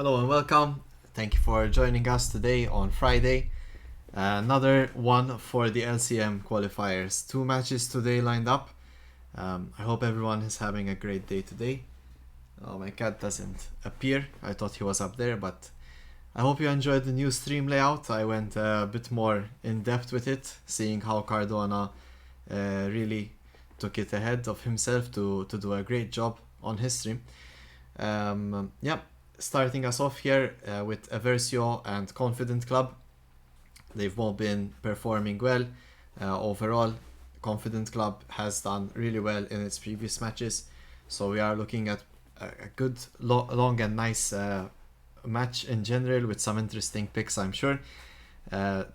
Hello and welcome. Thank you for joining us today on Friday. Another one for the LCM qualifiers. Two matches today lined up. I hope everyone is having a great day today. Oh, my cat doesn't appear. I thought he was up there, but I hope you enjoyed the new stream layout. I went a bit more in depth with it, seeing how Cardona really took it ahead of himself to do a great job on his stream. Starting us off here with Aversio and Confident Club. They've both been performing well. Overall, Confident Club has done really well in its previous matches. So we are looking at a good, long and nice match in general with some interesting picks, I'm sure.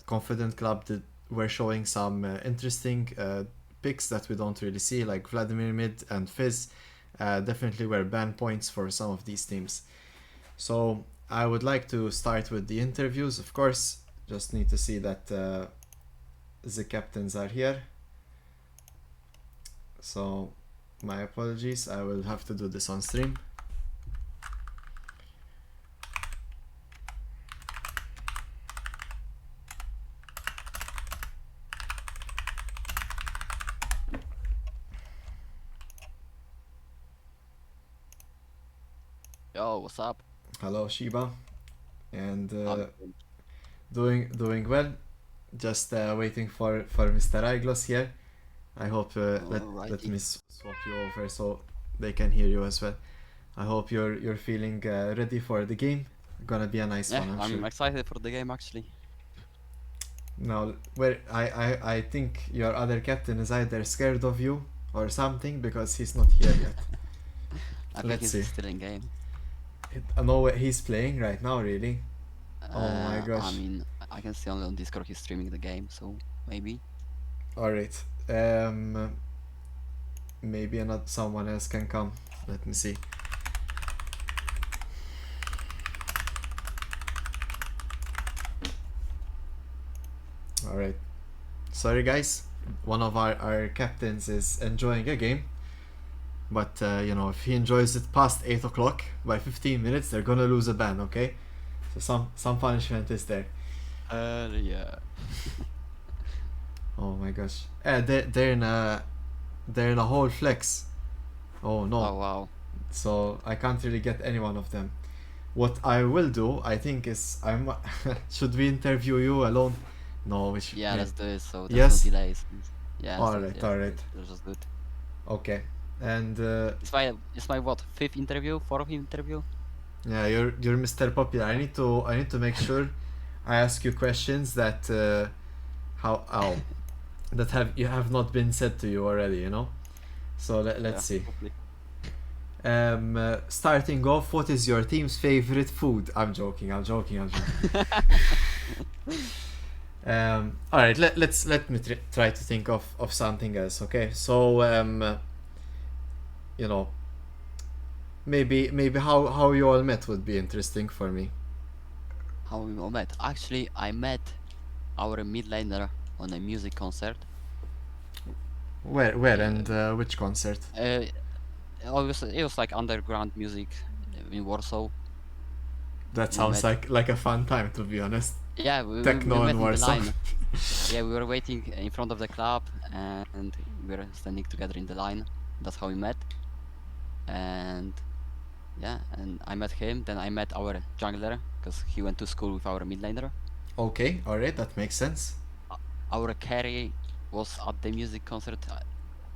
Confident Club were showing some interesting picks that we don't really see, like Vladimir Mid and Fizz. Definitely were ban points for some of these teams. So I would like to start with the interviews, of course. Just need to see that the captains are here. So my apologies, I will have to do this on stream. Yo, what's up? Hello Shiba, and doing well. Just waiting for Mr. Iglos here. I hope let me swap you over so they can hear you as well. I hope you're feeling ready for the game. Gonna be a nice one, I'm sure. excited for the game actually. Now, where I think your other captain is either scared of you or something because he's not here yet. I think Let's see. he's still in game. No, he's playing right now, really. Oh my gosh. I mean, I can see on Discord he's streaming the game, so maybe. Alright. Maybe someone else can come. Let me see. Alright. Sorry guys. One of our captains is enjoying a game. But if he enjoys it past 8 o'clock by 15 minutes, they're gonna lose a ban, okay? So some punishment is there. Yeah. Oh my gosh. They're in a whole flex. Oh no. Oh wow. So I can't really get any one of them. What I will do, I think, is should we interview you alone? No, Let's do it. So there's yes? no delays. Yeah. Alright. That's just good. Okay. And It's my what? Fourth interview? yeah, you're Mr. Popular. I need to make sure I ask you questions that that have not been said to you already, you know. So let's see. Hopefully. Starting off, what is your team's favorite food? I'm joking. All right, let me try to think of something else. Okay, so maybe how you all met would be interesting for me. How we all met? Actually, I met our mid laner on a music concert. Where and which concert? It was like underground music in Warsaw. That sounds like a fun time, to be honest. Yeah, Techno we met in in the Warsaw. line. Yeah, we were waiting in front of the club and we were standing together in the line. That's how we met. And yeah, and I met him. Then I met our jungler because he went to school with our mid laner. Okay, alright, that makes sense. Our carry was at the music concert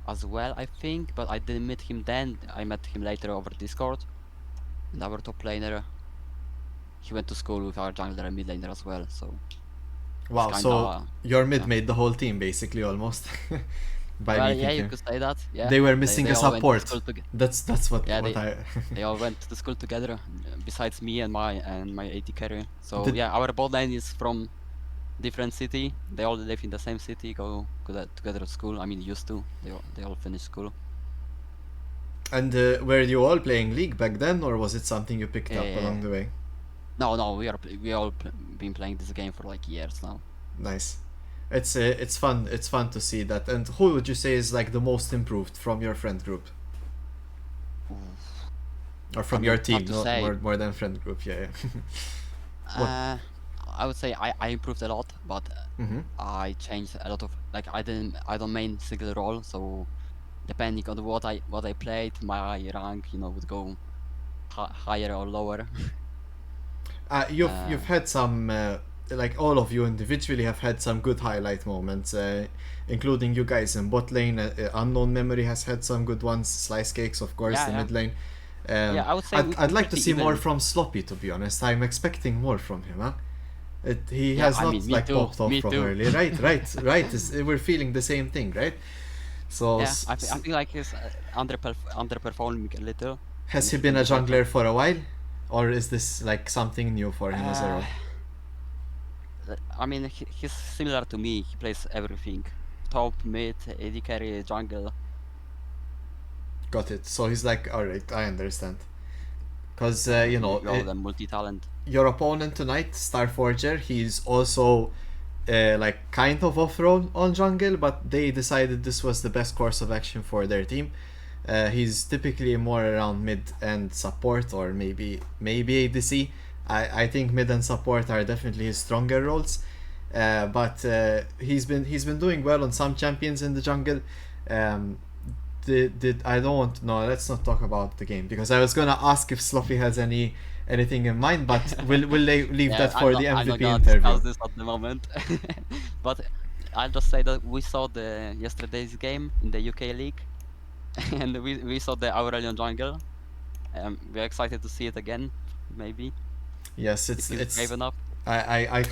as well, I think, but I didn't meet him then. I met him later over Discord. And our top laner, he went to school with our jungler and mid laner as well, so wow, so your mid made the whole team basically almost by meeting him. Yeah, you could say that. Yeah, they were missing a support. That's what I I they all went to school together besides me and my AD carry. So yeah, our bot lane is from different city. They all live in the same city, go together to school. I mean, used to. They all finished school. And were you all playing League back then, or was it something you picked up along the way? No, we all been playing this game for like years now. Nice. It's fun to see that. And who would you say is like the most improved from your friend group? Or from I your mean, team, hard to no, say. more than friend group. Yeah, yeah. What? I would say I improved a lot, but Mm-hmm. I changed a lot of, like, I don't main single role, so depending on what I played, my rank, you know, would go higher or lower. You've had some like all of you individually have had some good highlight moments, including you guys in bot lane. Unknown Memory has had some good ones. Slice Cakes, of course, Yeah, the yeah, mid lane. yeah. I would say I'd we like to pretty see more even. from Sloppy, to be honest. I'm expecting more from him. Huh? He Yeah, has I mean, not me like too, popped off me too. properly. Right, right, right. We're feeling the same thing, right? So Yeah, I feel like he's underperforming a little, has he in been a the beta. jungler for a while, or is this like something new for him as a Uh, role? I mean, he's similar to me. He plays everything: top, mid, AD carry, jungle. Got it. So he's like, all right, I understand. Because Yeah, you call them multi-talent. your opponent tonight, Starforger, he's also like kind of off role on jungle, but they decided this was the best course of action for their team. He's typically more around mid and support, or maybe ADC. I think mid and support are definitely his stronger roles. But he's been doing well on some champions in the jungle. Um, did I don't want no, let's not talk about the game, because I was gonna ask if Sloppy has anything in mind, but will they leave Yeah, that for the I'm not MVP gonna interview? discuss this at the moment. But I'll just say that we saw the yesterday's game in the UK League, and we saw the Aurelion jungle. We're excited to see it again, maybe, Yes, if he's brave enough. I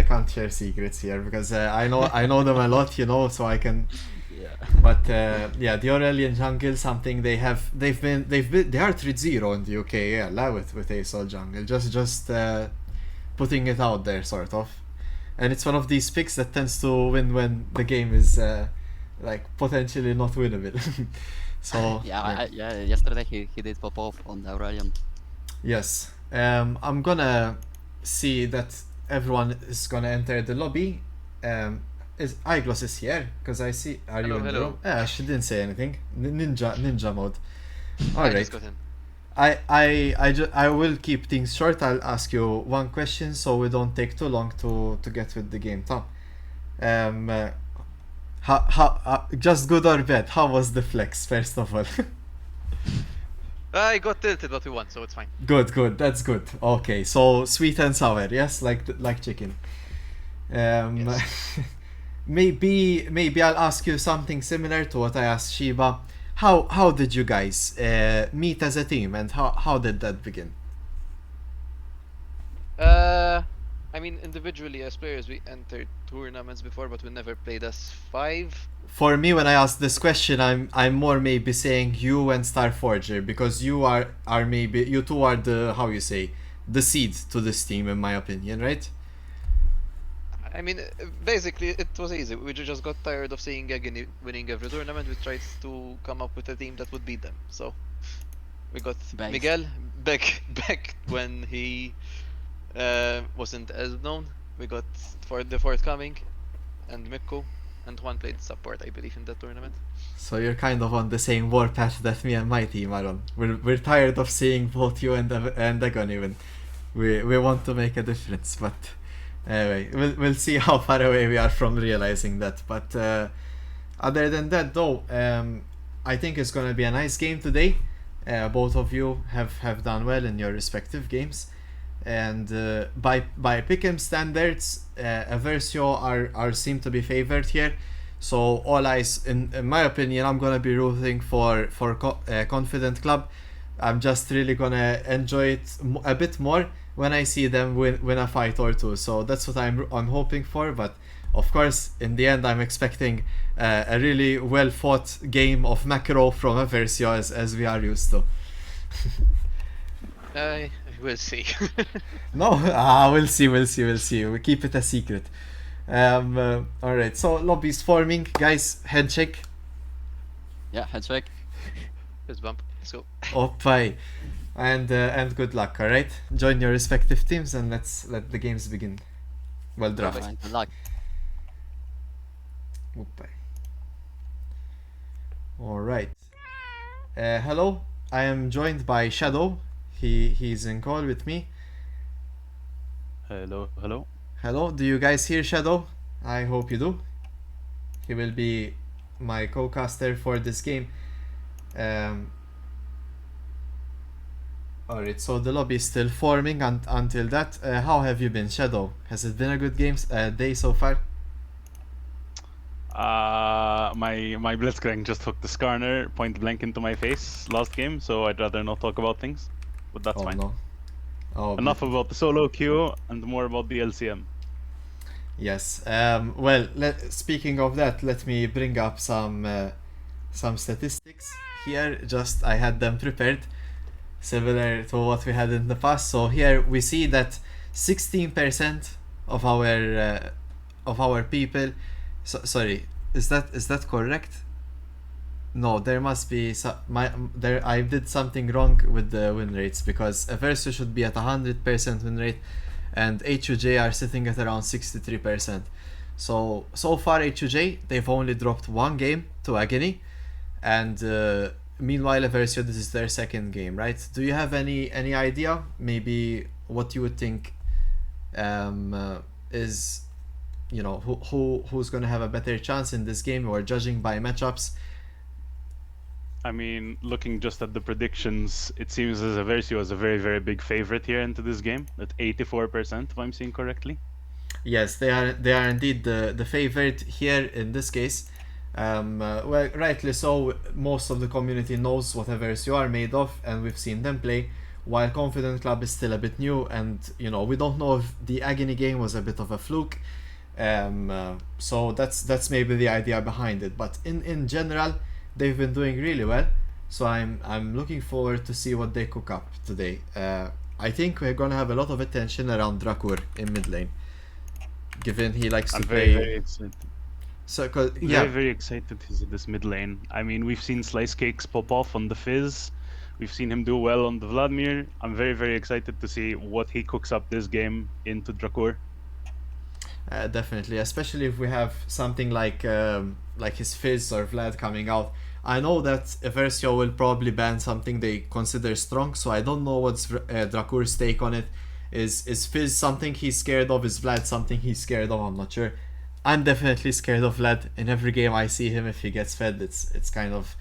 can't share secrets here, because I know them a lot, so I can. Yeah. But yeah, the Aurelian jungle, something they are 3-0 in the UK, yeah, with ASOL jungle, just putting it out there, sort of. And it's one of these picks that tends to win when the game is like potentially not winnable. So Yeah, yeah. yeah. Yesterday he did pop off on the Aurelion. Yes. I'm gonna see that everyone is gonna enter the lobby. Is Iglos is here? Because I see. Are you Hello, in the room? hello. Yeah, she didn't say anything. Ninja mode. All I right. just got in. I will keep things short. I'll ask you one question so we don't take too long to get with the game. Tom, um, just good or bad? How was the flex, first of all? I got tilted, but we won, so it's fine. Good. That's good. Okay, so sweet and sour, yes, like chicken. Yes. Maybe I'll ask you something similar to what I asked Shiba. How did you guys meet as a team, and how did that begin? I mean, individually as players, we entered tournaments before, but we never played as five. For me, when I ask this question, I'm more maybe saying you and Starforger, because you are maybe you two are the, how you say, the seed to this team, in my opinion, right? I mean, basically, it was easy. We just got tired of seeing Eggen winning every tournament. We tried to come up with a team that would beat them. So we got Based. Miguel back when he wasn't as known. We got for the forthcoming, and Mikko and Juan played support, I believe, in that tournament. So you're kind of on the same warpath that me and my team are on. We're tired of seeing both you and Dagon even. We want to make a difference, but anyway, we'll see how far away we are from realizing that. But other than that, though, I think it's gonna be a nice game today. Both of you have done well in your respective games, and by Pick'em standards, Aversio are seem to be favored here. So all eyes, in my opinion, I'm gonna be rooting for Confident Club. I'm just really gonna enjoy it a bit more when I see them win a fight or two. So that's what I'm hoping for. But of course, in the end, I'm expecting a really well fought game of macro from Aversio, as we are used to. I will see. No, we'll see. We keep it a secret. All right. So lobby's forming, guys. Head check. Yeah, handshake. Fist bump. Let's go. Oppai. And good luck. All right. Join your respective teams and let's let the games begin. Well draft. Alright, good luck. Oppai. All right. Hello. I am joined by Shadow He's in call with me. Hello, hello. Hello, do you guys hear Shadow? I hope you do. He will be my co-caster for this game. Alright, so the lobby is still forming until that. How have you been, Shadow? Has it been a good day so far? My Blitzcrank just hooked the Skarner point blank into my face last game, so I'd rather not talk about things. But that's Oh fine. no. Oh, Enough about the solo queue and more about the LCM. Yes. Well, speaking of that, let me bring up some statistics here. Just I had them prepared, similar to what we had in the past. So here we see that 16% of our people. Sorry, is that correct? No, there must be I did something wrong with the win rates, because Eversio should be at 100% win rate, and HUJ are sitting at around 63%. So far HUJ, they've only dropped one game to Agony, and meanwhile Eversio, this is their second game, right? Do you have any idea maybe what you would think is, you know, who's going to have a better chance in this game, or judging by matchups? I mean, looking just at the predictions, it seems as Eversio is a very, very big favorite here into this game, at 84%, if I'm seeing correctly. Yes, they are indeed the favorite here in this case. Well, rightly so. Most of the community knows what Eversio are made of, and we've seen them play, while Confident Club is still a bit new, and you know, we don't know if the Agony game was a bit of a fluke. So that's maybe the idea behind it. But in general, they've been doing really well. So I'm looking forward to see what they cook up today. I think we're gonna have a lot of attention around Drakur in mid lane, given he likes to I'm play. very, very excited. So, yeah, Very excited he's in this mid lane. I mean, we've seen Slice Cakes pop off on the Fizz. We've seen him do well on the Vladimir. I'm very, very excited to see what he cooks up this game into Drakur. definitely, especially if we have something like his Fizz or Vlad coming out. I know that Eversio will probably ban something they consider strong, so I don't know what's Drakur's take on it. Is Fizz something he's scared of? Is Vlad something he's scared of? I'm not sure. I'm definitely scared of Vlad. In every game I see him, if he gets fed, it's kind of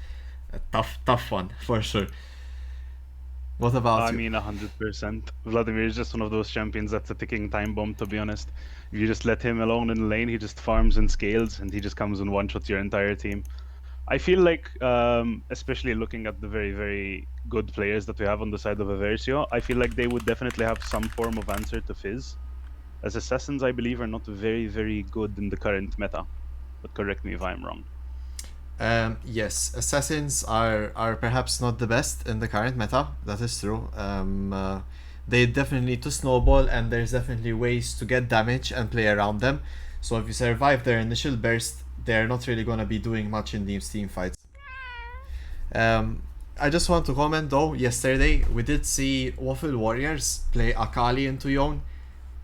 a tough one for sure. What about I you? mean, 100%. Vladimir is just one of those champions that's a ticking time bomb, to be honest. If you just let him alone in the lane, he just farms and scales, and he just comes and one-shots your entire team. I feel like, especially looking at the very, very good players that we have on the side of Eversio, I feel like they would definitely have some form of answer to Fizz. As Assassins, I believe, are not very, very good in the current meta. But correct me if I'm wrong. Yes, Assassins are perhaps not the best in the current meta. That is true. They definitely need to snowball, and there's definitely ways to get damage and play around them. So if you survive their initial burst, they're not really going to be doing much in these team fights. I just want to comment though, yesterday we did see Waffle Warriors play Akali into Yone.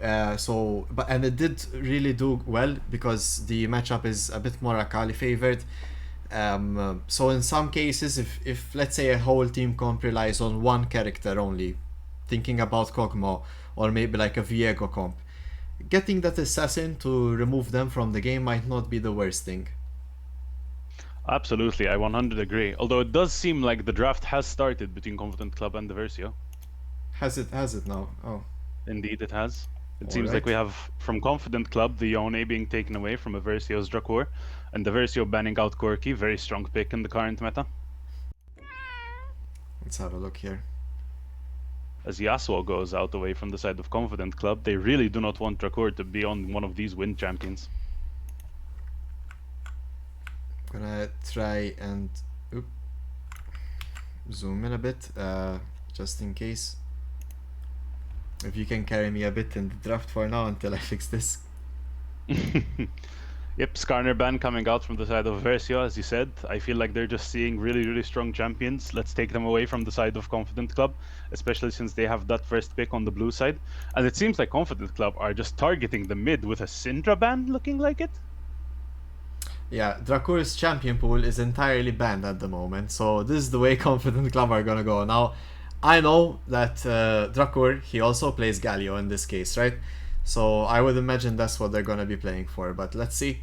And it did really do well, because the matchup is a bit more Akali favored. So in some cases, if let's say a whole team comp relies on one character only, thinking about Kog'Maw, or maybe like a Viego comp, getting that assassin to remove them from the game might not be the worst thing. Absolutely, I 100 agree. Although it does seem like the draft has started between Confident Club and Eversio. Has it now? Oh. Indeed, it has. It seems Alright. like we have, from Confident Club, the Yone being taken away from Eversio's Drakur, and Eversio banning out Corki, very strong pick in the current meta. Let's have a look here. As Yasuo goes out away from the side of Confident Club, they really do not want Drakur to be on one of these win champions. I'm gonna try and zoom in a bit, just in case. If you can carry me a bit in the draft for now until I fix this. Yep, Skarner ban coming out from the side of Versio, as you said. I feel like they're just seeing really, really strong champions. Let's take them away from the side of Confident Club, especially since they have that first pick on the blue side. And it seems like Confident Club are just targeting the mid with a Syndra ban, looking like it. Yeah, Drakur's champion pool is entirely banned at the moment, so this is the way Confident Club are gonna go. Now, I know that Drakur, he also plays Galio in this case, right? So I would imagine that's what they're gonna be playing for. But let's see.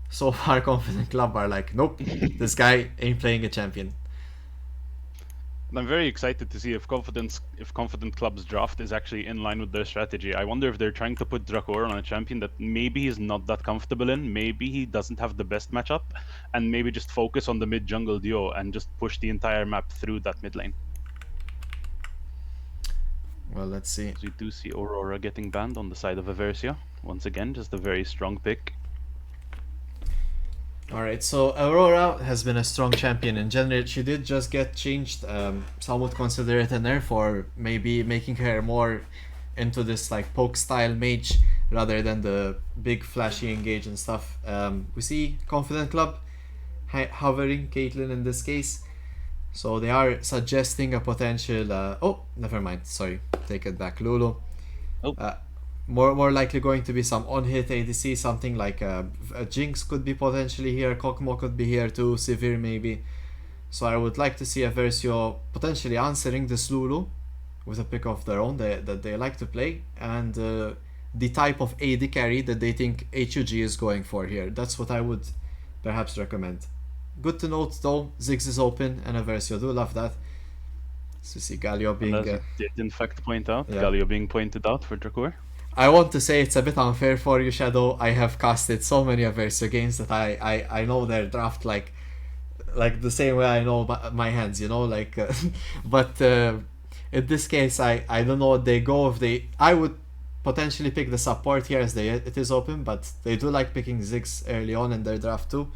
So far, Confident Club are like, nope, this guy ain't playing a champion. I'm very excited to see if Confident Club's draft is actually in line with their strategy. I wonder if they're trying to put Drakor on a champion that maybe he's not that comfortable in, maybe he doesn't have the best matchup, and maybe just focus on the mid jungle duo and just push the entire map through that mid lane. Well, let's see. So we do see Aurora getting banned on the side of Aversia. Once again, just a very strong pick. Alright, so Aurora has been a strong champion in general. She did just get changed. Some would consider it a nerf, or maybe making her more into this like poke style mage rather than the big flashy engage and stuff. We see Confident Club hovering Caitlyn in this case. So they are suggesting a potential... oh, never mind. Sorry. Take it back. Lulu. Oh. More likely going to be some on-hit ADC, something like a Jinx could be potentially here, Kokmo could be here too, Sivir maybe. So I would like to see a Versio potentially answering this Lulu with a pick of their own that they like to play, and the type of AD carry that they think HUG is going for here. That's what I would perhaps recommend. Good to note though, Ziggs is open and a Versio, do love that. So see Galio being... As it did in fact point out, yeah. Galio being pointed out for Drakor. I want to say it's a bit unfair for you, Shadow. I have casted so many Aversa games that I know their draft like the same way I know my hands, you know, like but in this case I don't know what they go if I would potentially pick the support here as it is open, but they do like picking Ziggs early on in their draft too.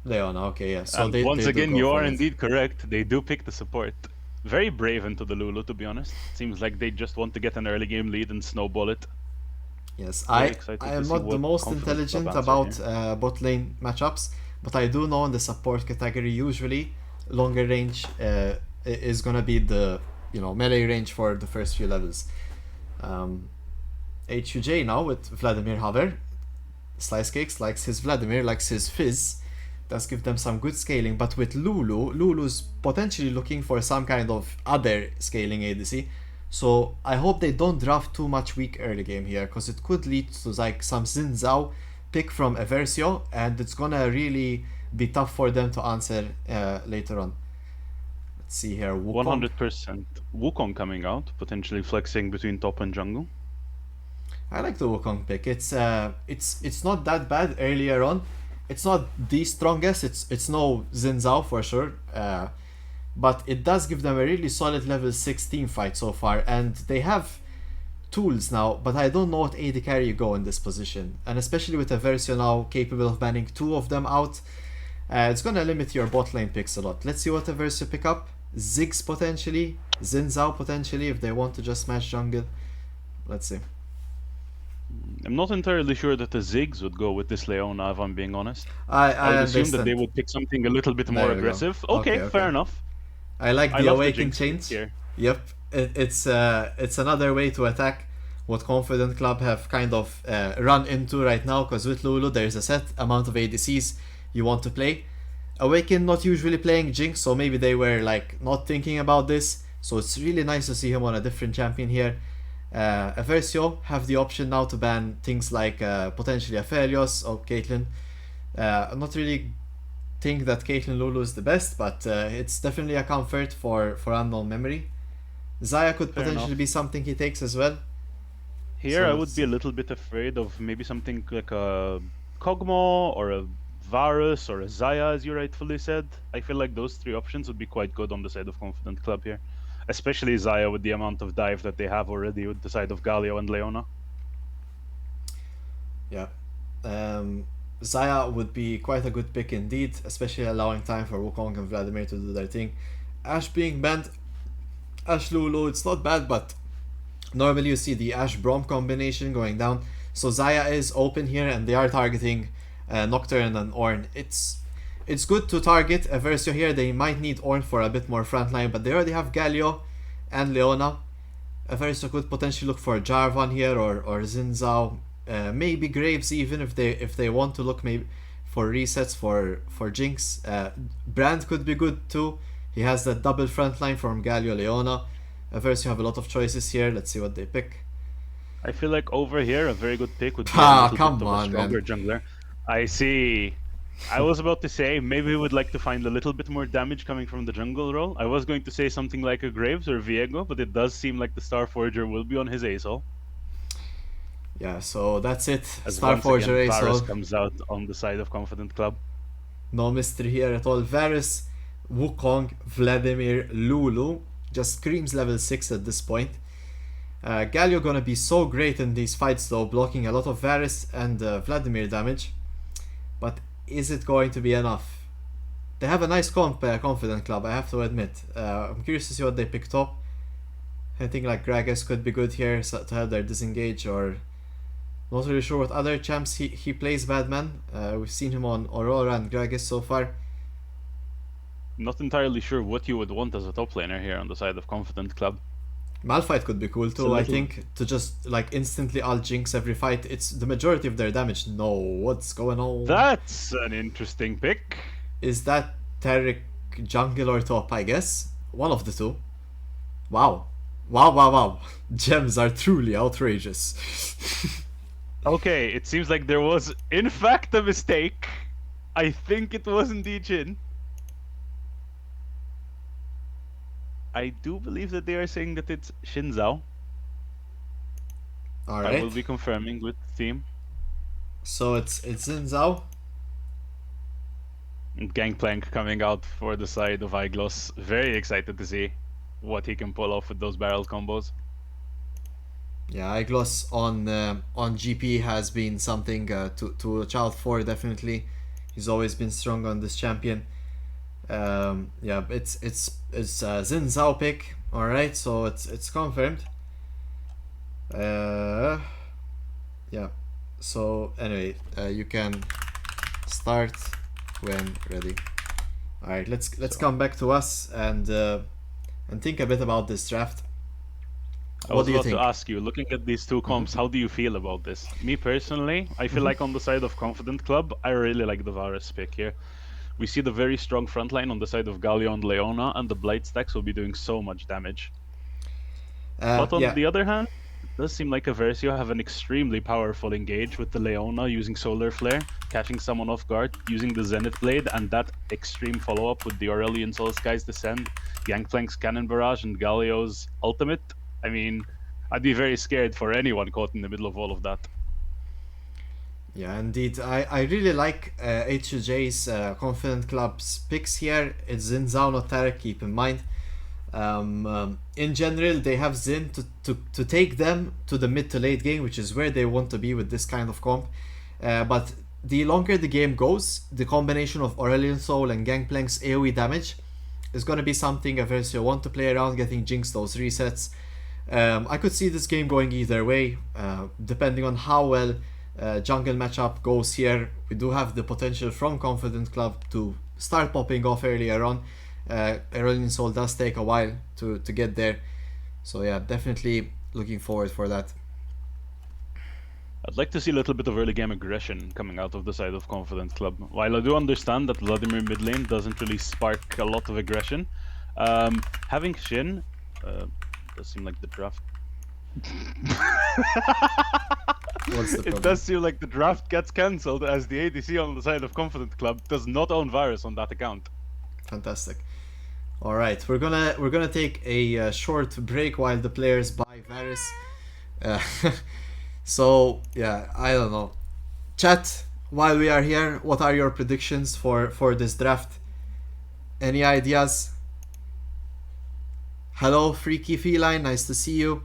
Leona, okay, yeah. So and once again, you are it. indeed correct. They do pick the support. Very brave into the Lulu, to be honest. Seems like they just want to get an early game lead and snowball it. Yes, Very I am not the most intelligent about bot lane matchups, but I do know in the support category usually longer range is gonna be the melee range for the first few levels. HUJ now with Vladimir Haver. Slice Cakes likes his Vladimir, likes his Fizz. Does give them some good scaling, but with Lulu's potentially looking for some kind of other scaling ADC. So I hope they don't draft too much weak early game here, because it could lead to like some Xin Zhao pick from Aversio, and it's gonna really be tough for them to answer later on. Let's see here. 100% Wukong coming out, potentially flexing between top and jungle. I like the Wukong pick. It's not that bad earlier on. It's not the strongest, it's no Xin Zhao for sure, but it does give them a really solid level 16 fight so far, and they have tools now, but I don't know what AD carry you go in this position, and especially with a Versio now capable of banning 2 of them out, it's gonna limit your bot lane picks a lot. Let's see what a Versio pick up. Ziggs potentially, Xin Zhao potentially if they want to just smash jungle. Let's see. I'm not entirely sure that the Ziggs would go with this Leona, if I'm being honest. I would assume that they would pick something a little bit more aggressive. Okay, fair enough. I like the Awaken change. Here. Yep, it's another way to attack what Confident Club have kind of run into right now, because with Lulu there's a set amount of ADCs you want to play. Awaken not usually playing Jinx, so maybe they were like not thinking about this, so it's really nice to see him on a different champion here. Aversio have the option now to ban things like potentially Aphelios or Caitlyn. I'm not really think that Caitlyn Lulu is the best, but it's definitely a comfort for unknown memory. Xayah could potentially be something he takes as well. Here so I would be a little bit afraid of maybe something like a Kog'Maw or a Varus or a Xayah, as you rightfully said. I feel like those 3 options would be quite good on the side of Confident Club here. Especially Xayah with the amount of dive that they have already with the side of Galio and Leona. Yeah. Xayah would be quite a good pick indeed, especially allowing time for Wukong and Vladimir to do their thing. Ashe being banned, Ashe Lulu, it's not bad, but normally you see the Ashe Braum combination going down. So Xayah is open here and they are targeting Nocturne and Ornn. It's good to target a Versio here. They might need Ornn for a bit more frontline, but they already have Galio and Leona. A Versio could potentially look for Jarvan here or Xin Zhao, maybe Graves even if they want to look maybe for resets for Jinx. Brand could be good too. He has that double front line from Galio Leona. Versio have a lot of choices here. Let's see what they pick. I feel like over here a very good pick would be a Ah, little come bit of a on, stronger man. jungler. I see. I was about to say maybe we would like to find a little bit more damage coming from the jungle role. I was going to say something like a Graves or Viego, but it does seem like the Starforger will be on his ASOL. Yeah, so that's it. As once again, Starforger Varus ASOL. comes out on the side of Confident Club. No mystery here at all. Varus, Wukong, Vladimir, Lulu. Just screams level 6 at this point. Galio gonna be so great in these fights though, blocking a lot of Varus and Vladimir damage. But is it going to be enough? They have a nice Confident Club, I have to admit. I'm curious to see what they picked up. I think like Gragas could be good here to help their disengage, or not really sure what other champs he plays Badman. We've seen him on Aurora and Gragas so far. Not entirely sure what you would want as a top laner here on the side of Confident Club. Malphite could be cool too, I little- think, to just like instantly alt Jinx every fight. It's the majority of their damage. No, what's going on? That's an interesting pick. Is that Taric jungle or top, I guess? One of the two. Wow. Wow. Gems are truly outrageous. Okay, it seems like there was in fact a mistake. I think it was indeed Jhin. I do believe that they are saying that it's Xin Zhao. I will Alright. be confirming with the team. So it's Xin Zhao. And Gangplank coming out for the side of Igloss. Very excited to see what he can pull off with those barrel combos. Yeah, Igloss on GP has been something to watch out for, definitely. He's always been strong on this champion. Yeah, it's Xin Zhao pick. All right, so it's confirmed. Yeah. So anyway, you can start when ready. All right, let's come back to us and think a bit about this draft. I What was do you about think? to ask you, looking at these two comps, how do you feel about this? Me personally, I feel like on the side of Confident Club, I really like the Varus pick here. We see the very strong front line on the side of Galio and Leona, and the Blight stacks will be doing so much damage. But on Yeah. the other hand, it does seem like Versio have an extremely powerful engage with the Leona using Solar Flare, catching someone off guard, using the Zenith Blade, and that extreme follow-up with the Aurelion Soul Skies Descend, Gangplank's Cannon Barrage, and Galio's Ultimate. I mean, I'd be very scared for anyone caught in the middle of all of that. Yeah, indeed. I really like HUJ's Confident Club's picks here. It's Xin Zhao, not Taric, keep in mind. In general, they have Xin to take them to the mid to late game, which is where they want to be with this kind of comp. But the longer the game goes, the combination of Aurelion Soul and Gangplank's AoE damage is going to be something Versio want to play around, getting Jinx those resets. I could see this game going either way, depending on how well jungle matchup goes here. We do have the potential from Confident Club to start popping off earlier on. Aurelion Soul does take a while to get there, so yeah, definitely looking forward for that. I'd like to see a little bit of early game aggression coming out of the side of Confident Club. While I do understand that Vladimir mid lane doesn't really spark a lot of aggression, having Xin does seem like the draft. What's the It problem? does seem like the draft gets cancelled as the ADC on the side of Confident Club does not own Varus on that account. Fantastic. All right, we're gonna take a short break while the players buy Varus. So yeah, I don't know. Chat, while we are here, what are your predictions for this draft? Any ideas? Hello, Freaky Feline, nice to see you.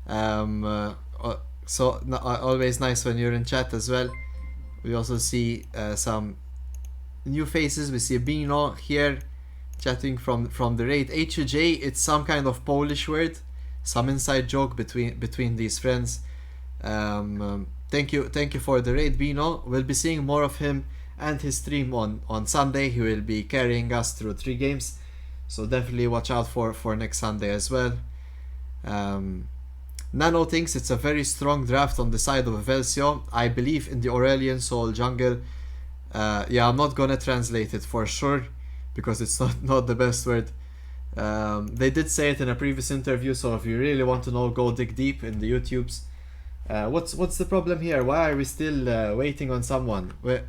Always nice when you're in chat as well. We also see some new faces. We see Bino here chatting from the raid. HUJ, it's some kind of Polish word, some inside joke between these friends. Thank you for the raid, Bino. We'll be seeing more of him and his stream on Sunday. He will be carrying us through 3 games, so definitely watch out for next Sunday as well. Nano thinks it's a very strong draft on the side of Versio. I believe in the Aurelion Soul jungle. Yeah, I'm not gonna translate it for sure, because it's not the best word. They did say it in a previous interview, so if you really want to know, go dig deep in the YouTubes. What's the problem here? Why are we still waiting on someone? Where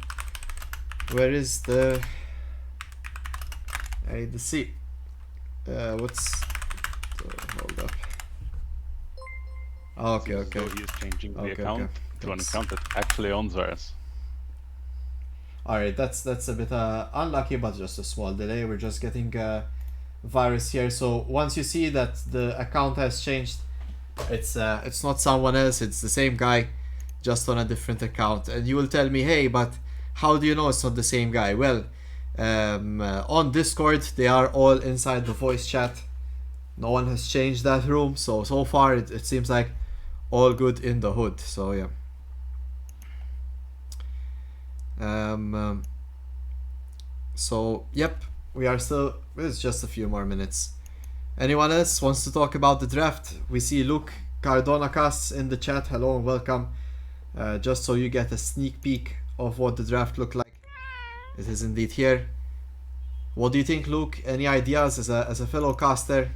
is the... I need to see. Hold up. Oh, okay. So he is changing the Okay, account to an account that actually owns Varus. Alright, that's a bit unlucky, but just a small delay. We're just getting virus here. So once you see that the account has changed, it's not someone else, it's the same guy, just on a different account. And you will tell me, hey, but how do you know it's not the same guy? Well, on Discord, they are all inside the voice chat. No one has changed that room, so far it seems like all good in the hood. So yeah. So yep, we are still. It's just a few more minutes. Anyone else wants to talk about the draft? We see Luke Cardonacas in the chat. Hello and welcome. Just so you get a sneak peek of what the draft looked like. It is indeed here. What do you think, Luke? Any ideas as a fellow caster?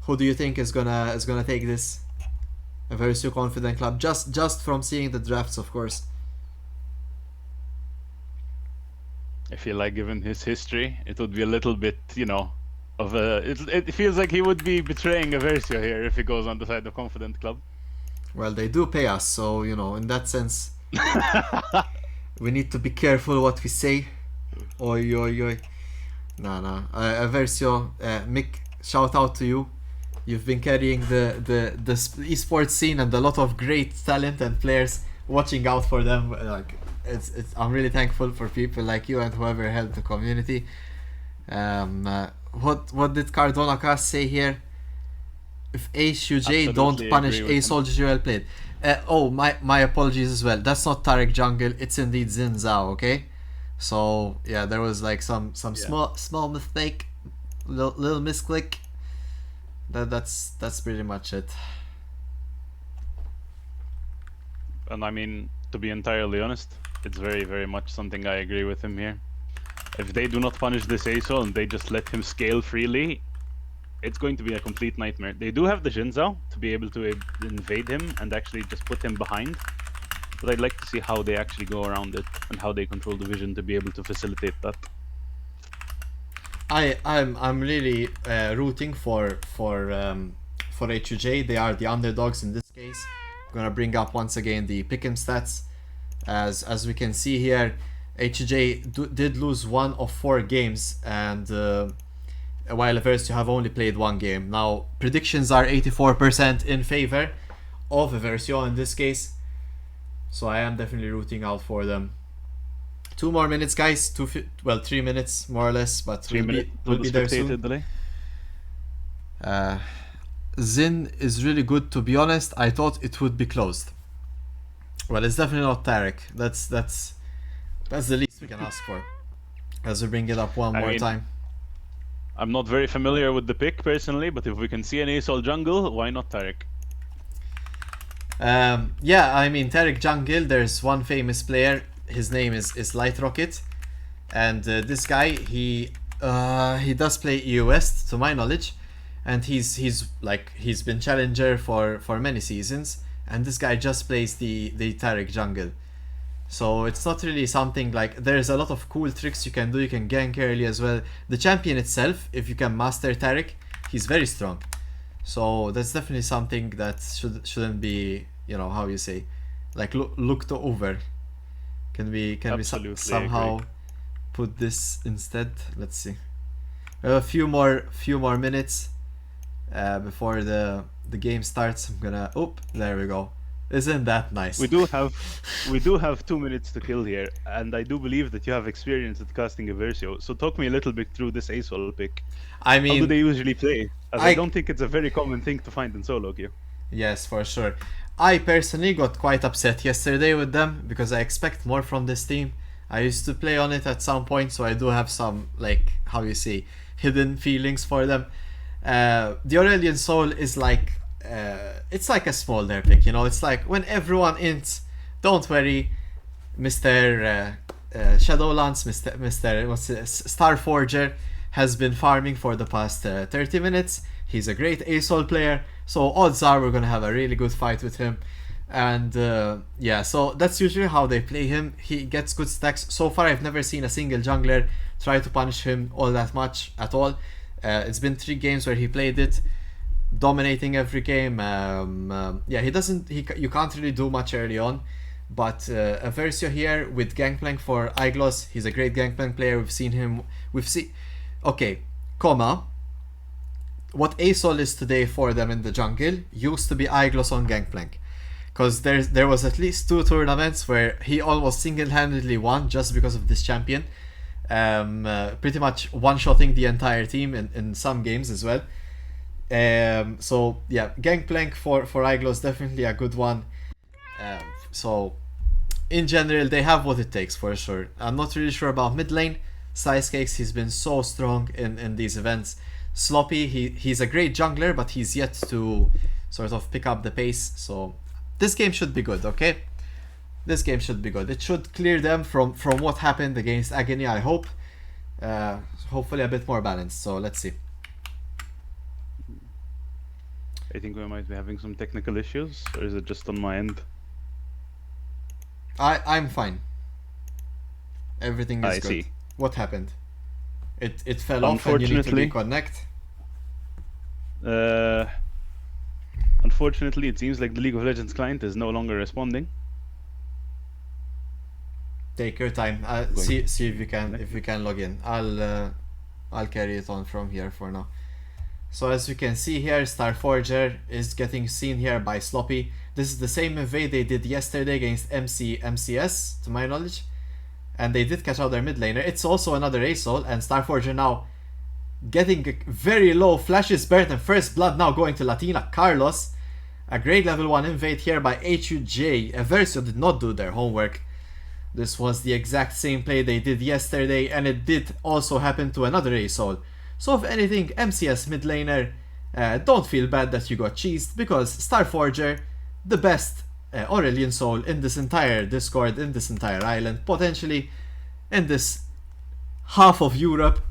Who do you think is gonna take this? A very so confident club. Just from seeing the drafts, of course. I feel like, given his history, it would be a little bit, of a. It feels like he would be betraying a Versio here if he goes on the side of confident club. Well, they do pay us, so in that sense, we need to be careful what we say. Oi, oi, oi. Nah. Versio, Mick, shout out to you. You've been carrying the esports scene and a lot of great talent and players. Watching out for them, like I'm really thankful for people like you and whoever helped the community. What did Cardonacas say here? If HUJ don't punish a soldier well played. My apologies as well. That's not Tarek Jungle. It's indeed Xin Zhao. Okay. So yeah, there was like some small mistake, little misclick. That's pretty much it. And I mean, to be entirely honest, it's very, very much something I agree with him here. If they do not punish this ASOL and they just let him scale freely, it's going to be a complete nightmare. They do have the Jinzao to be able to invade him and actually just put him behind. But I'd like to see how they actually go around it and how they control the vision to be able to facilitate that. I'm really rooting for HUJ. They are the underdogs in this case. I'm gonna bring up once again the pick'em stats. As we can see here, HUJ did lose 1 of 4 games, and while Versio have only played 1 game. Now predictions are 84% in favor of Versio in this case, so I am definitely rooting out for them. 2 more minutes, guys. 3 minutes more or less, but we'll be there soon. Delay. Zin is really good, to be honest. I thought it would be closed. Well, it's definitely not Tarek. That's the least we can ask for. As we bring it up one more time. I'm not very familiar with the pick personally, but if we can see an ASOL jungle, why not Tarek? Yeah, I mean Tarek jungle. There's one famous player. His name is Light Rocket, and this guy he does play EU West to my knowledge, and he's been challenger for many seasons, and this guy just plays the Tarek jungle. So it's not really something like, there's a lot of cool tricks you can do. You can gank early as well. The champion itself, if you can master Tarek, he's very strong. So that's definitely something that shouldn't be, how you say, like looked over. Can we somehow put this instead? Let's see. We have a few more minutes before the game starts. I'm gonna. There we go. Isn't that nice? We do have 2 minutes to kill here, and I do believe that you have experience at casting a Versio. So talk me a little bit through this ASOL pick. I mean, how do they usually play? As I don't think it's a very common thing to find in solo queue. Yes, for sure. I personally got quite upset yesterday with them because I expect more from this team. I used to play on it at some point, so I do have some, like, how you say, hidden feelings for them. The Aurelian Soul is like, it's like a small pick, it's like when everyone ints, don't worry, Mr. Shadowlands, Mr. Starforger has been farming for the past 30 minutes. He's a great ASOL player, so odds are we're gonna have a really good fight with him. And yeah, so that's usually how they play him. He gets good stacks. So far I've never seen a single jungler try to punish him all that much at all. It's been 3 games where he played it, dominating every game. Yeah, you can't really do much early on. But Aversio here with Gangplank for Iglos, he's a great Gangplank player. Okay, what ASOL is today for them in the jungle used to be Iglos on Gangplank. Because there was at least 2 tournaments where he almost single-handedly won just because of this champion. Pretty much one-shotting the entire team in some games as well. So yeah, Gangplank for Iglos, definitely a good one. So in general they have what it takes for sure. I'm not really sure about mid lane. Sizecakes, he's been so strong in these events. Sloppy, he's a great jungler, but he's yet to sort of pick up the pace. So this game should be good, okay? This game should be good. It should clear them from what happened against Agony, I hope. Hopefully a bit more balanced, so let's see. I think we might be having some technical issues, or is it just on my end? I'm fine. Everything is I good. see. What happened? It fell off and you need to reconnect? Unfortunately, it seems like the League of Legends client is no longer responding. Take your time. See if you can log in. I'll carry it on from here for now. So as you can see here, Starforger is getting seen here by Sloppy. This is the same invade they did yesterday against MCS, to my knowledge. And they did catch out their mid laner. It's also another ASOL, and Starforger now getting very low flashes burnt and first blood now going to Latina Carlos. A great level 1 invade here by HUJ. Aversio did not do their homework. This was the exact same play they did yesterday, and it did also happen to another ASOL. So if anything, MCS mid laner, don't feel bad that you got cheesed, because Starforger, the best Aurelian soul in this entire Discord, in this entire island, potentially in this half of Europe,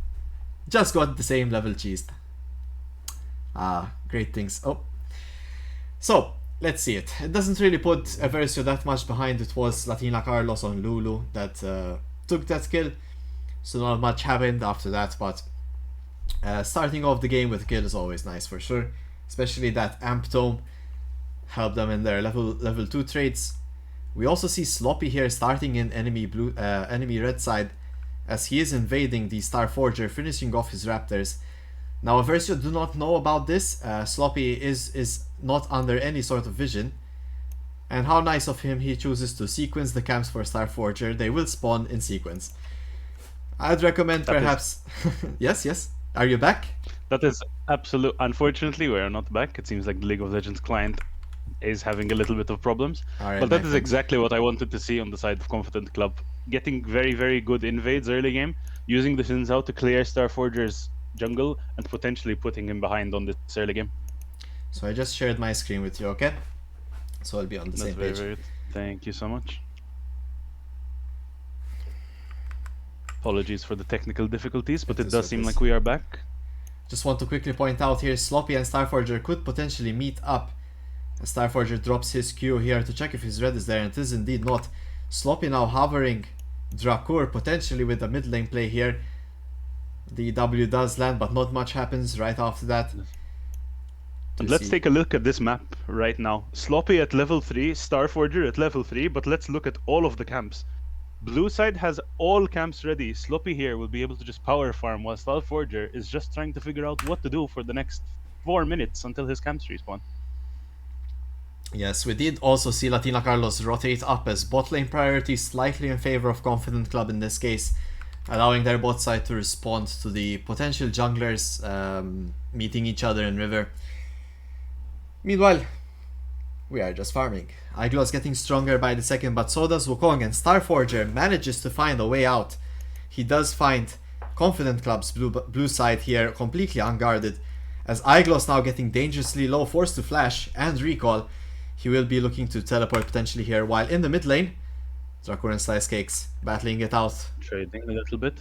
just got the same level cheesed. Great things. Oh, so let's see it. It doesn't really put Aversio that much behind. It was Latina Carlos on Lulu that took that kill, so not much happened after that. But starting off the game with a kill is always nice for sure, especially that Amp Tome helped them in their level 2 trades. We also see Sloppy here starting in enemy red side, as he is invading the Starforger, finishing off his Raptors. Now Aversio do not know about this. Sloppy is not under any sort of vision, and how nice of him, he chooses to sequence the camps for Starforger. They will spawn in sequence. I'd recommend perhaps yes, are you back? That is absolute. Unfortunately, we are not back. It seems like the League of Legends client is having a little bit of problems. Right, but that is exactly what I wanted to see on the side of Confident Club. Getting very, very good invades early game, using the Xin Zhao to clear Starforger's jungle, and potentially putting him behind on this early game. So I just shared my screen with you, okay? So I'll be on the same page. Very, thank you so much. Apologies for the technical difficulties, but it does seem like we are back. Just want to quickly point out here, Sloppy and Starforger could potentially meet up. Starforger drops his Q here to check if his red is there, and it is indeed not. Sloppy now hovering Drakur, potentially with a mid lane play here. The W does land, but not much happens right after that. And let's take a look at this map right now. Sloppy at level 3, Starforger at level 3, but let's look at all of the camps. Blue side has all camps ready. Sloppy here will be able to just power farm, while Starforger is just trying to figure out what to do for the next 4 minutes until his camps respawn. Yes, we did also see Latina Carlos rotate up as bot lane priority, slightly in favor of Confident Club in this case, allowing their bot side to respond to the potential junglers meeting each other in river. Meanwhile, we are just farming. Iglo is getting stronger by the second, but so does Wukong, and Starforger manages to find a way out. He does find Confident Club's blue side here completely unguarded, as Iglos now getting dangerously low, forced to flash and recall. He will be looking to teleport potentially here, while in the mid lane, Drakur and Slice Cakes battling it out. Trading a little bit.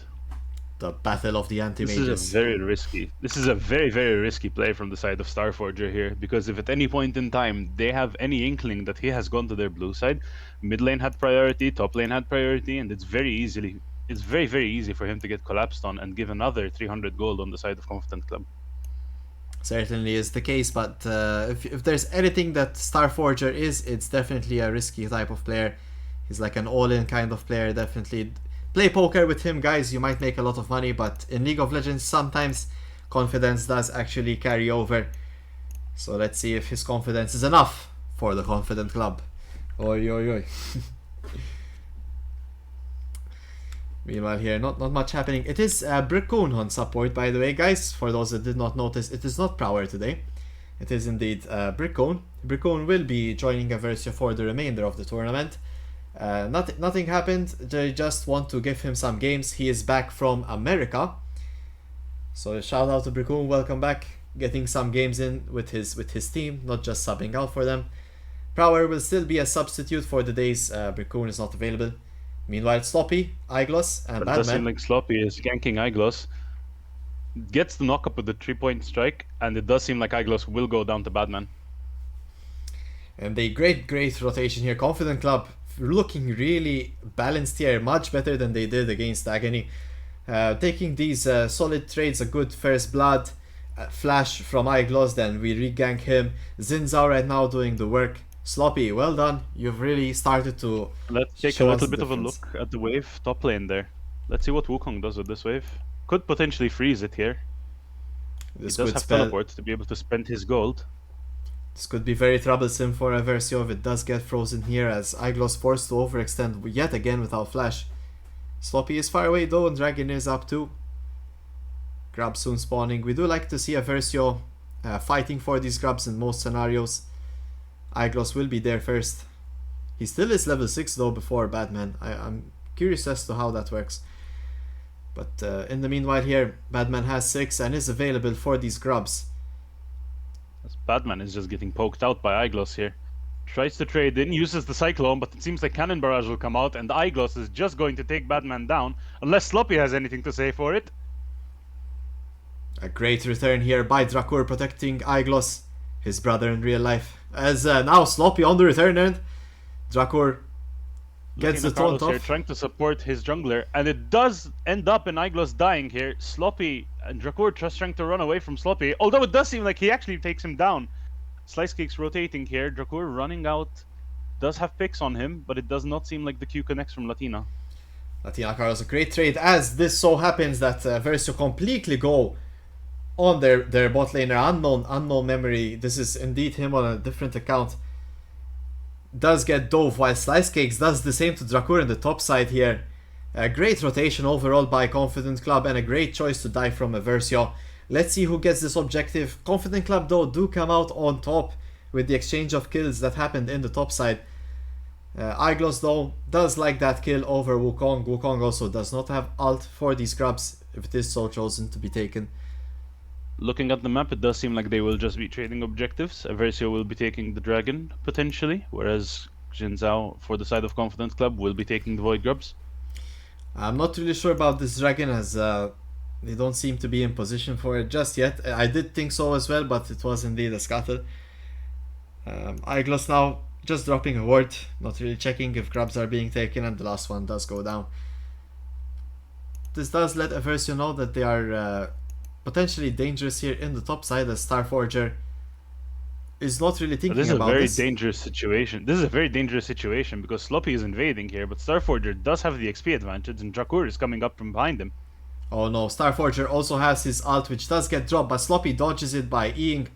The battle of the This anti-mages. is a very risky. This is a very, very risky play from the side of Starforger here, because if at any point in time they have any inkling that he has gone to their blue side, mid lane had priority, top lane had priority, and it's very, very easy for him to get collapsed on and give another 300 gold on the side of Confident Club. Certainly is the case, but if there's anything that Starforger is, it's definitely a risky type of player. He's like an all-in kind of player, definitely. Play poker with him, guys, you might make a lot of money, but in League of Legends sometimes confidence does actually carry over. So let's see if his confidence is enough for the Confident Club. Oi, oi, oi. Meanwhile here, not much happening. It is Brickcoon on support, by the way, guys. For those that did not notice, it is not Prower today. It is indeed Brickcoon. Brickcoon will be joining Aversio for the remainder of the tournament. Nothing happened. They just want to give him some games. He is back from America. So shout out to Brickcoon, welcome back. Getting some games in with his team, not just subbing out for them. Prower will still be a substitute for the days Brickcoon is not available. Meanwhile, Sloppy, Igloss, and But it does seem Badman. like Sloppy is ganking Igloss. Gets the knock up with the 3-point strike, and it does seem like Igloss will go down to Badman. And a great rotation here. Confident Club looking really balanced here, much better than they did against Agony. Taking these solid trades, a good first blood, flash from Igloss, then we regank him. Zinzao right now doing the work. Sloppy, well done. You've really started to Let's take a show us little the bit of a difference. look at the wave top lane there. Let's see what Wukong does with this wave. Could potentially freeze it here. This He does could have spell. teleport to be able to spend his gold. This could be very troublesome for Aversio if it does get frozen here, as Igloss forced to overextend yet again without flash. Sloppy is far away though, and Dragon is up too. Grab soon spawning. We do like to see Aversio fighting for these grabs in most scenarios. Igloss will be there first. He still is level 6 though before Badman. I'm curious as to how that works. But in the meanwhile here, Badman has 6 and is available for these grubs. As Badman is just getting poked out by Igloss here. Tries to trade in, uses the Cyclone, but it seems like Cannon Barrage will come out, and Igloss is just going to take Badman down, unless Sloppy has anything to say for it. A great return here by Drakur protecting Igloss, his brother in real life. As now Sloppy on the return end. Drakur gets the Looking at Carlos taunt here, off. trying to support his jungler, and it does end up in Igloss dying here. Sloppy and Drakur just trying to run away from Sloppy, although it does seem like he actually takes him down. Slice Cake's rotating here, Drakur running out, does have picks on him, but it does not seem like the Q connects from Latina. Latina Carlos, a great trade, as this so happens that Versio completely go on their bot laner, unknown memory. This is indeed him on a different account. Does get dove, while Slice Cakes does the same to Drakur in the top side here. A great rotation overall by Confident Club, and a great choice to die from Versio. Let's see who gets this objective. Confident Club though do come out on top with the exchange of kills that happened in the top side. Igloss though does like that kill over Wukong. Wukong also does not have ult for these grabs if it is so chosen to be taken. Looking at the map, it does seem like they will just be trading objectives. Aversio will be taking the dragon, potentially, whereas Jin Zhao, for the side of Confident Club, will be taking the Void Grubs. I'm not really sure about this dragon, as they don't seem to be in position for it just yet. I did think so as well, but it was indeed a scuttle. Igloss now just dropping a ward, not really checking if grabs are being taken, and the last one does go down. This does let Aversio know that they are potentially dangerous here in the top side, as Starforger is not really thinking This is a about very this. dangerous situation. This is a very dangerous situation because Sloppy is invading here, but Starforger does have the XP advantage, and Drakur is coming up from behind him. Oh no, Starforger also has his ult, which does get dropped, but Sloppy dodges it by Eing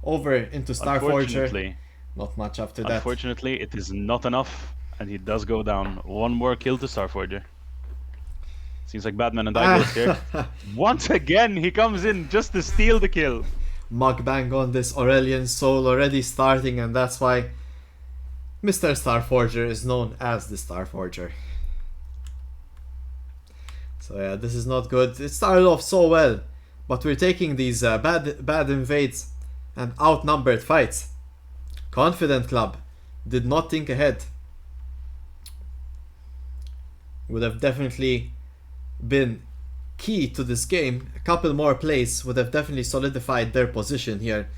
over into Starforger. Unfortunately, Not much after that. unfortunately, it is not enough, and he does go down. One more kill to Starforger. Seems like Batman and Igloss here. Once again, he comes in just to steal the kill. Mukbang on this Aurelian Soul already starting, and that's why Mr. Starforger is known as the Starforger. So yeah, this is not good. It started off so well, but we're taking these bad invades and outnumbered fights. Confident Club did not think ahead. would have definitely been key to this game. A couple more plays would have definitely solidified their position here,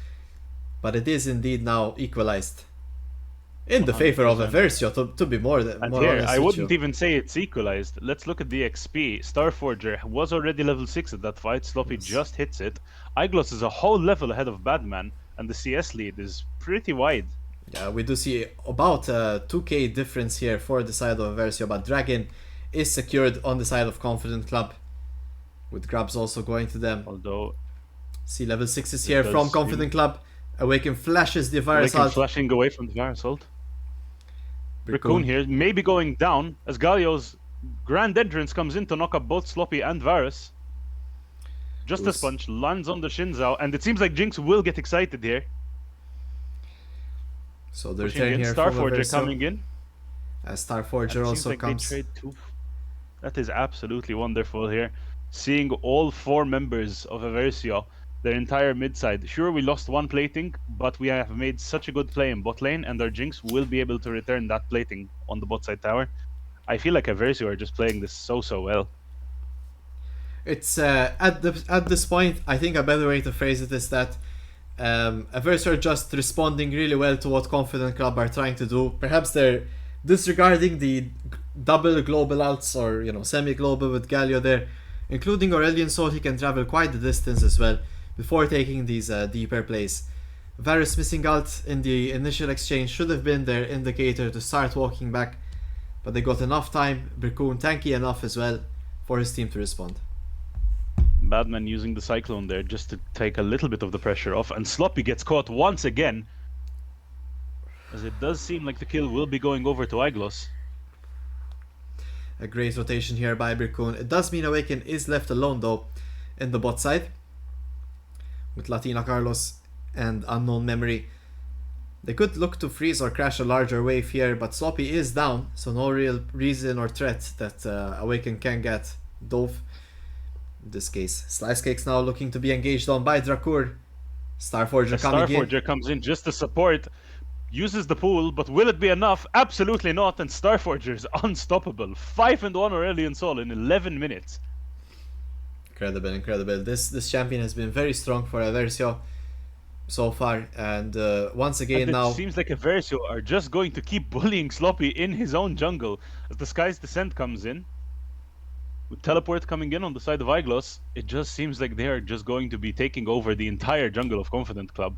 but it is indeed now equalized in the favor of 100%. Aversio, to be more And more here, honest I with wouldn't you. even say it's equalized. Let's look at the XP. Starforger was already level 6 at that fight. Sloppy Yes. just hits it. Iglos is a whole level ahead of Badman, and the CS lead is pretty wide. Yeah, we do see about a 2k difference here for the side of Aversio, but Dragon is secured on the side of Confident Club, with grabs also going to them. Although, See level 6s It here does from seem- Confident Club. Awaken flashes the virus Awaken out. flashing away from the Varus ult. Raccoon. Raccoon here, maybe going down, as Galio's grand entrance comes in to knock up both Sloppy and Varus. Justice Who's- Punch lands on the Shinzao, and it seems like Jinx will get excited here. So the Pushing return in, here from Starforger Aversio. coming in. As And Starforger it seems also like comes. they trade two. That is absolutely wonderful here. Seeing all 4 members of Aversio, their entire mid side. Sure, we lost one plating, but we have made such a good play in bot lane, and our Jinx will be able to return that plating on the bot side tower. I feel like Aversio are just playing this so well. It's at this point, I think a better way to phrase it is that Aversio are just responding really well to what Confident Club are trying to do. Perhaps they're disregarding the double global ults, or semi-global with Galio there, including Aurelion Soul. He can travel quite the distance as well before taking these deeper plays. Varus missing ult in the initial exchange should have been their indicator to start walking back, but they got enough time. Raccoon tanky enough as well for his team to respond. Badman using the Cyclone there just to take a little bit of the pressure off, and Sloppy gets caught once again, as it does seem like the kill will be going over to Iglos. A great rotation here by Raccoon. It does mean Awaken is left alone though in the bot side with Latina Carlos and Unknown Memory. They could look to freeze or crash a larger wave here, but Sloppy is down, so no real reason or threat that Awaken can get Dove. In this case, Slice Cakes now looking to be engaged on by Drakur. Starforger coming in. Starforger comes in just to support, uses the pool, but will it be enough? Absolutely not, and Starforger is unstoppable. 5-1 Aurelion Sol in 11 minutes. Incredible. This champion has been very strong for Aversio so far, and once again And it now seems like Aversio are just going to keep bullying Sloppy in his own jungle as the Sky's Descent comes in. With Teleport coming in on the side of Iglos, it just seems like they are just going to be taking over the entire jungle of Confident Club.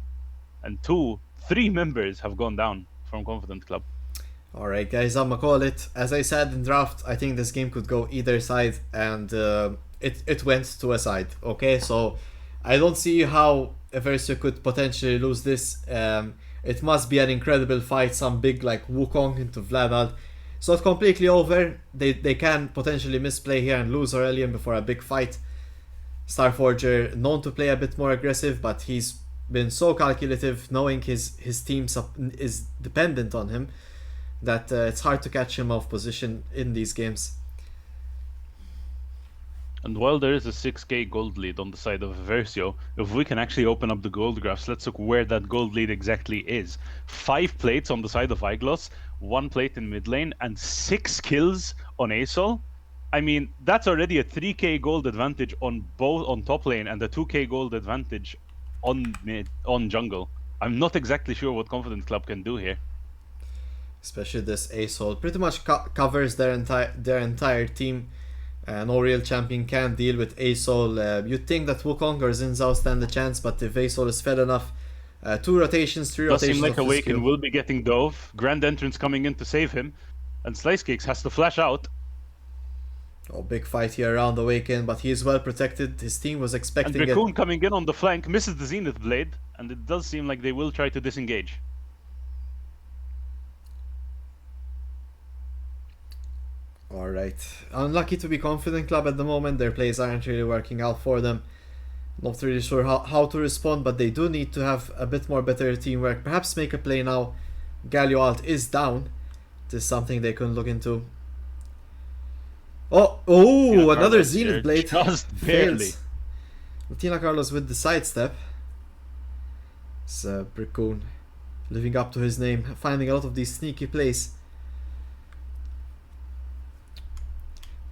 And 3 members have gone down from Confident Club. Alright guys, I'ma call it. As I said in draft, I think this game could go either side, and it went to a side. Okay, so I don't see how Aversio could potentially lose this. It must be an incredible fight, some big like Wukong into Vladal. So it's completely over. They can potentially misplay here and lose Aurelion before a big fight. Starforger known to play a bit more aggressive, but he's been so calculative, knowing his team is dependent on him, that it's hard to catch him off position in these games. And while there is a 6k gold lead on the side of Aversio, if we can actually open up the gold graphs, let's look where that gold lead exactly is. 5 plates on the side of Iglos, 1 plate in mid lane, and 6 kills on Asol. I mean, that's already a 3k gold advantage on top lane, and a 2k gold advantage on jungle. I'm not exactly sure what Confident Club can do here. Especially this Asol pretty much covers their entire team. No real champion can deal with Asol. You'd think that Wukong or Xin Zhao stand a chance, but if Asol is fed enough, 2 rotations, 3 Does rotations. seem like of Awaken skill. will be getting Dove. Grand Entrance coming in to save him. And Slice Cakes has to flash out. Oh, big fight here around Awaken, but he is well protected. His team was And expecting it. Raccoon coming in on the flank, misses the Zenith Blade. And it does seem like they will try to disengage. Alright. Unlucky to be Confident Club at the moment. Their plays aren't really working out for them. Not really sure how to respond, but they do need to have a bit more better teamwork. Perhaps make a play now. Galio alt is down. This is something they can look into. Oh, Tina another Carlos Zenith here, Blade. just barely. Fails. Latina Carlos with the sidestep. It's Raccoon living up to his name, finding a lot of these sneaky plays.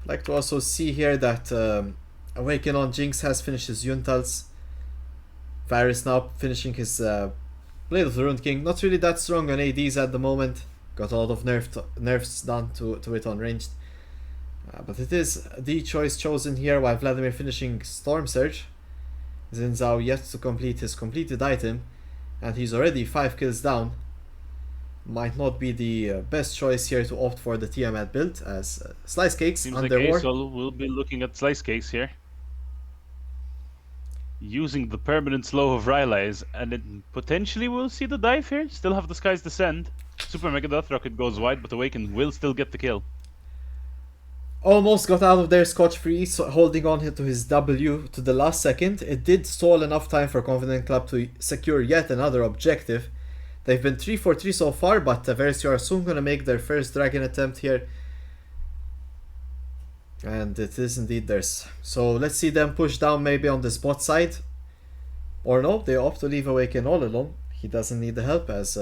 like to also see here that Awaken on Jinx has finished his Yuntals. Varus now finishing his Blade of the Ruined King. Not really that strong on ADs at the moment. Got a lot of nerfs done to it on ranged. But it is the choice chosen here, while Vladimir finishing Storm Surge. Xin Zhao yet to complete his completed item, and he's already 5 kills down. Might not be the best choice here to opt for the Tiamat build, as Slice Cakes Seems under like war. Aesol will be looking at Slice Cakes here. Using the permanent slow of Rylai's, and it potentially will see the dive here. Still have the Sky's Descend. Super Mega Death Rocket goes wide, but Awaken will still get the kill. Almost got out of there scotch-free, so holding on to his W to the last second. It did stall enough time for Confident Club to secure yet another objective. They've been 3 for 3 so far, but Versio are soon going to make their first dragon attempt here. And it is indeed theirs. So let's see them push down maybe on this bot side. Or no, they opt to leave Awaken all alone. He doesn't need the help, as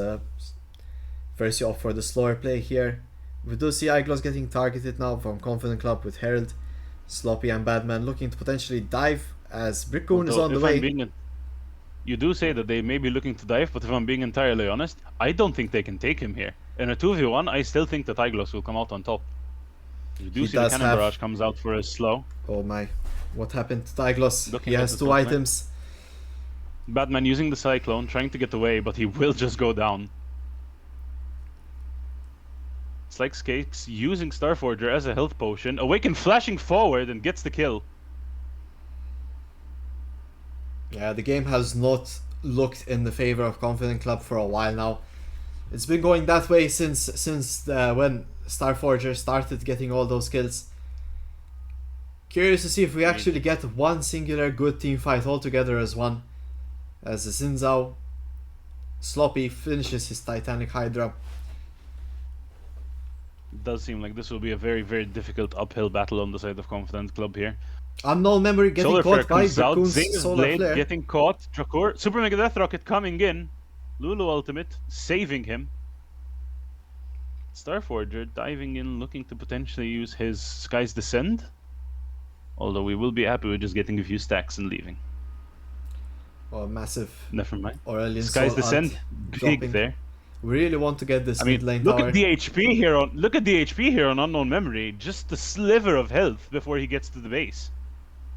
Versio opt for the slower play here. We do see Iglos getting targeted now from Confident Club with Herald, Sloppy and Badman looking to potentially dive, as Brickgoon is on the way. You do say that they may be looking to dive, but if I'm being entirely honest, I don't think they can take him here. In a 2v1, I still think that Iglos will come out on top. You do see the Cannon Barrage comes out for a slow. Oh my, what happened to Iglos? Looking He has 2 items. Batman using the Cyclone, trying to get away, but he will just go down. It's like Scapes using Starforger as a health potion. Awaken flashing forward and gets the kill. Yeah, the game has not looked in the favor of Confident Club for a while now. It's been going that way since when Starforger started getting all those kills. Curious to see if we actually get one singular good team fight all together as one. As Xin Zhao Sloppy finishes his Titanic Hydra. It does seem like this will be a very, very difficult uphill battle on the side of Confident Club here. Unknown Memory getting Solar caught Flare by comes out, Dracoon's Zing's Solar Blade Flare. getting caught, Drakor, Super Mega Death Rocket coming in, Lulu Ultimate saving him. Starforger diving in, looking to potentially use his Sky's Descend. Although we will be happy with just getting a few stacks and leaving. Oh, massive. Never mind. Aurelian Sky's Soul Descend, Art big dropping. there. We really want to get this I mid mean, lane look tower. at the HP here on Unknown Memory. Just a sliver of health before he gets to the base.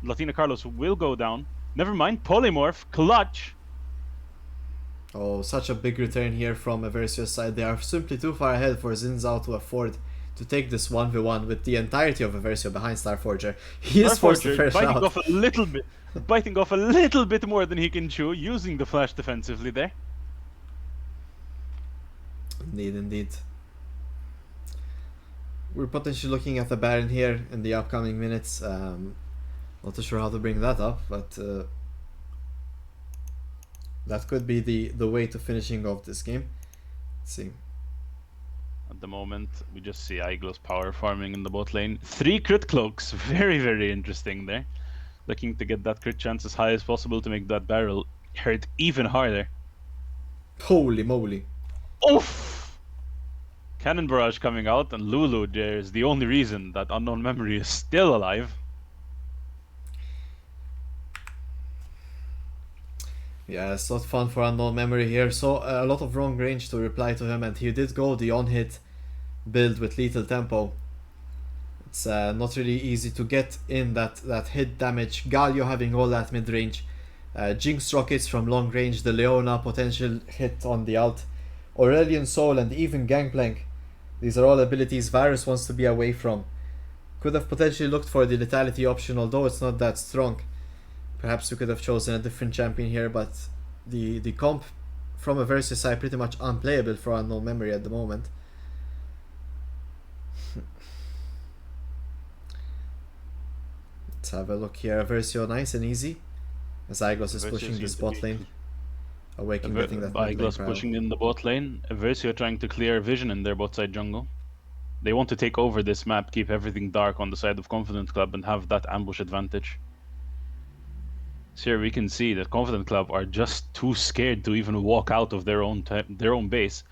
Latina Carlos will go down. Never mind, Polymorph, clutch. Oh, such a big return here from Aversio's side. They are simply too far ahead for Xin Zhao to afford to take this 1v1 with the entirety of Aversio behind Starforger. He is forced to fresh biting out. off a little bit more than he can chew, using the flash defensively there. Indeed. We're potentially looking at the Baron here in the upcoming minutes. Not too sure how to bring that up, but that could be the way to finishing off this game. Let's see. At the moment, we just see Iglos power farming in the bot lane. 3 crit cloaks, very, very interesting there. Looking to get that crit chance as high as possible to make that barrel hurt even harder. Holy moly. Oof! Cannon Barrage coming out, and Lulu there is the only reason that Unknown Memory is still alive. Yeah, it's not fun for Unknown Memory here. So a lot of wrong range to reply to him, and he did go the on-hit build with lethal tempo. It's not really easy to get in that hit damage. Galio having all that mid-range. Jinx rockets from long range. The Leona potential hit on the ult. Aurelian Soul and even Gangplank. These are all abilities Varus wants to be away from. Could have potentially looked for the lethality option, although it's not that strong. Perhaps we could have chosen a different champion here, but the comp from a versus side pretty much unplayable for Unknown Memory at the moment. Let's have a look here. Versio nice and easy. As Iglos is pushing this bot lane. Awaken getting that mid lane. Iglos pushing in the bot lane. Versio trying to clear vision in their bot side jungle. They want to take over this map, keep everything dark on the side of Confident Club, and have that ambush advantage. So here we can see that Confident Club are just too scared to even walk out of their own base.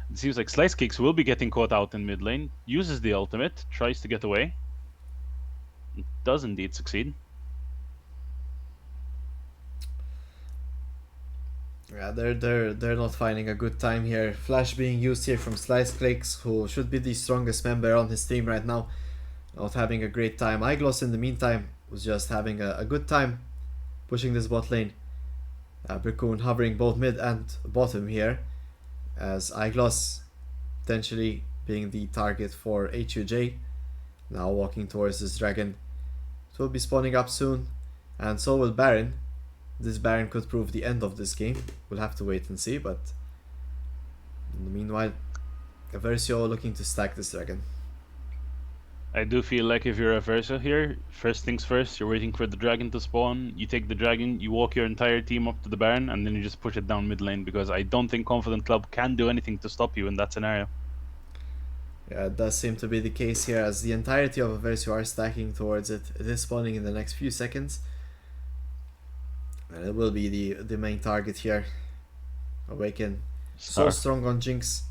It seems like Slice Cakes will be getting caught out in mid lane. Uses the ultimate, tries to get away. Does indeed succeed. Yeah, they're not finding a good time here. Flash being used here from Slice Cakes, who should be the strongest member on his team right now, not having a great time. Iglos in the meantime was just having a good time pushing this bot lane. Brickhoon hovering both mid and bottom here, as Iglos potentially being the target for HUJ. Now walking towards this dragon. It will be spawning up soon, and so will Baron. This Baron could prove the end of this game. We'll have to wait and see, but in the meanwhile, Versio looking to stack this dragon. I do feel like if you're a Versa here, first things first, you're waiting for the dragon to spawn, you take the dragon, you walk your entire team up to the Baron, and then you just push it down mid lane, because I don't think Confident Club can do anything to stop you in that scenario. Yeah, it does seem to be the case here, as the entirety of Versio are stacking towards it. It is spawning in the next few seconds. And it will be the main target here. Awaken. So strong on Jinx.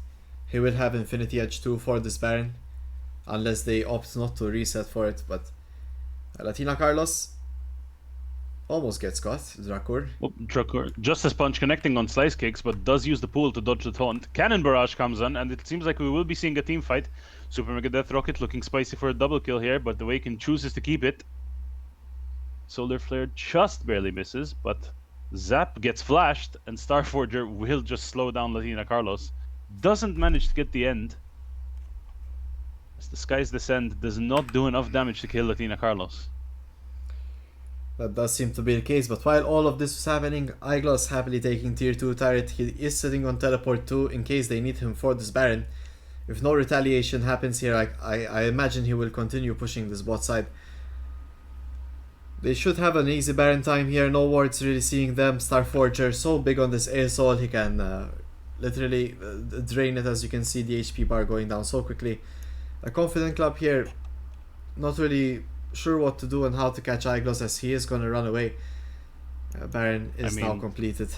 He will have Infinity Edge 2 for this Baron. Unless they opt not to reset for it. But Latina Carlos almost gets caught. Drakur. Well, Drakur, Justice Punch connecting on Slice Cakes, but does use the pool to dodge the taunt. Cannon Barrage comes on, and it seems like we will be seeing a team fight. Super Mega Death Rocket looking spicy for a double kill here, but the Awaken chooses to keep it. Solar Flare just barely misses, but Zap gets flashed, and Starforger will just slow down Latina Carlos. Doesn't manage to get the end, as the Sky's Descent does not do enough damage to kill Latina Carlos. That does seem to be the case, but while all of this was happening, Iglos happily taking tier 2 turret. He is sitting on teleport 2 in case they need him for this Baron. If no retaliation happens here, I imagine he will continue pushing this bot side. They should have an easy Baron time here, no wards really seeing them. Starforger so big on this ASOL, he can literally drain it, as you can see the HP bar going down so quickly. A Confident Club here, not really sure what to do and how to catch Iglos, as he is gonna run away. Baron is now completed.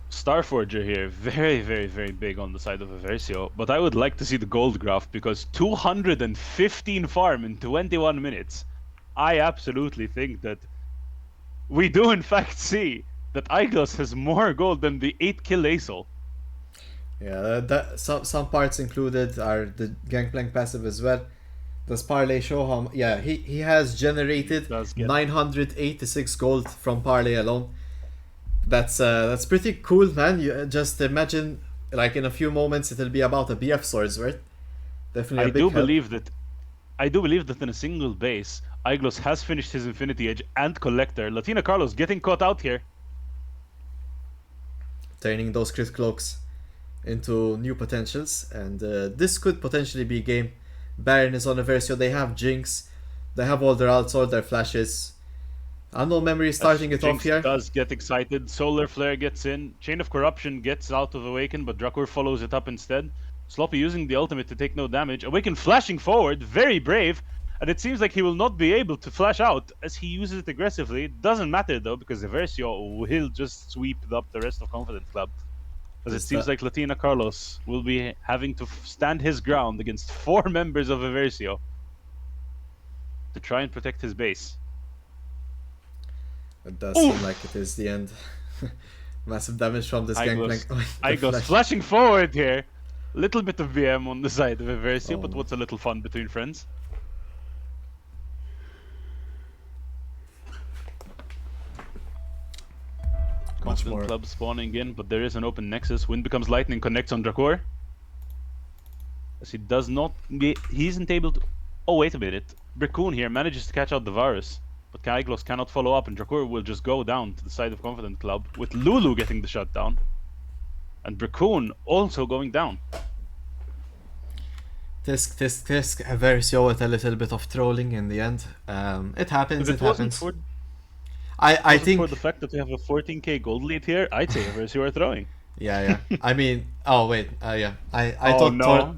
Starforger here, very, very, very big on the side of Versio, but I would like to see the gold graph, because 215 farm in 21 minutes. I absolutely think that we do in fact see that Iglos has more gold than the 8 kill ASOL. Yeah, some parts included are the Gangplank passive as well. Does Parlay show how? Yeah, he has generated 986 gold from Parlay alone. That's pretty cool, man. You just imagine, like in a few moments, it'll be about a BF swords, right? Definitely. I do believe that in a single base, Iglos has finished his Infinity Edge and Collector. Latina Carlos getting caught out here. Turning those crit cloaks into new potentials, and this could potentially be game. Baron is on a Versio, they have Jinx, they have all their ults, all their flashes. Unknown Memory starting it off here. Does get excited, Solar Flare gets in, Chain of Corruption gets out of Awaken, but Drakur follows it up instead. Sloppy using the ultimate to take no damage. Awaken flashing forward, very brave, and it seems like he will not be able to flash out as he uses it aggressively. It doesn't matter though, because the Versio will just sweep up the rest of Confident Club. As it seems like Latina Carlos will be having to stand his ground against 4 members of Versio to try and protect his base. It does seem like it is the end. Massive damage from this Gangplank. Iglos flashing forward here. Little bit of VM on the side of Versio, but what's a little fun between friends? Confident Club spawning in, but there is an open Nexus. Wind becomes Lightning, connects on Drakur. As he does not... He isn't able to... Oh, wait a minute. Brickhoon here manages to catch out the Varus, but Iglos cannot follow up, and Drakur will just go down to the side of Confident Club, with Lulu getting the shutdown. And Brickhoon also going down. Tisk. Versio with a little bit of trolling in the end. It happens, it happens. I think for the fact that we have a 14k gold lead here, I'd say Versio are throwing. Yeah. I mean, oh wait, yeah. I thought no.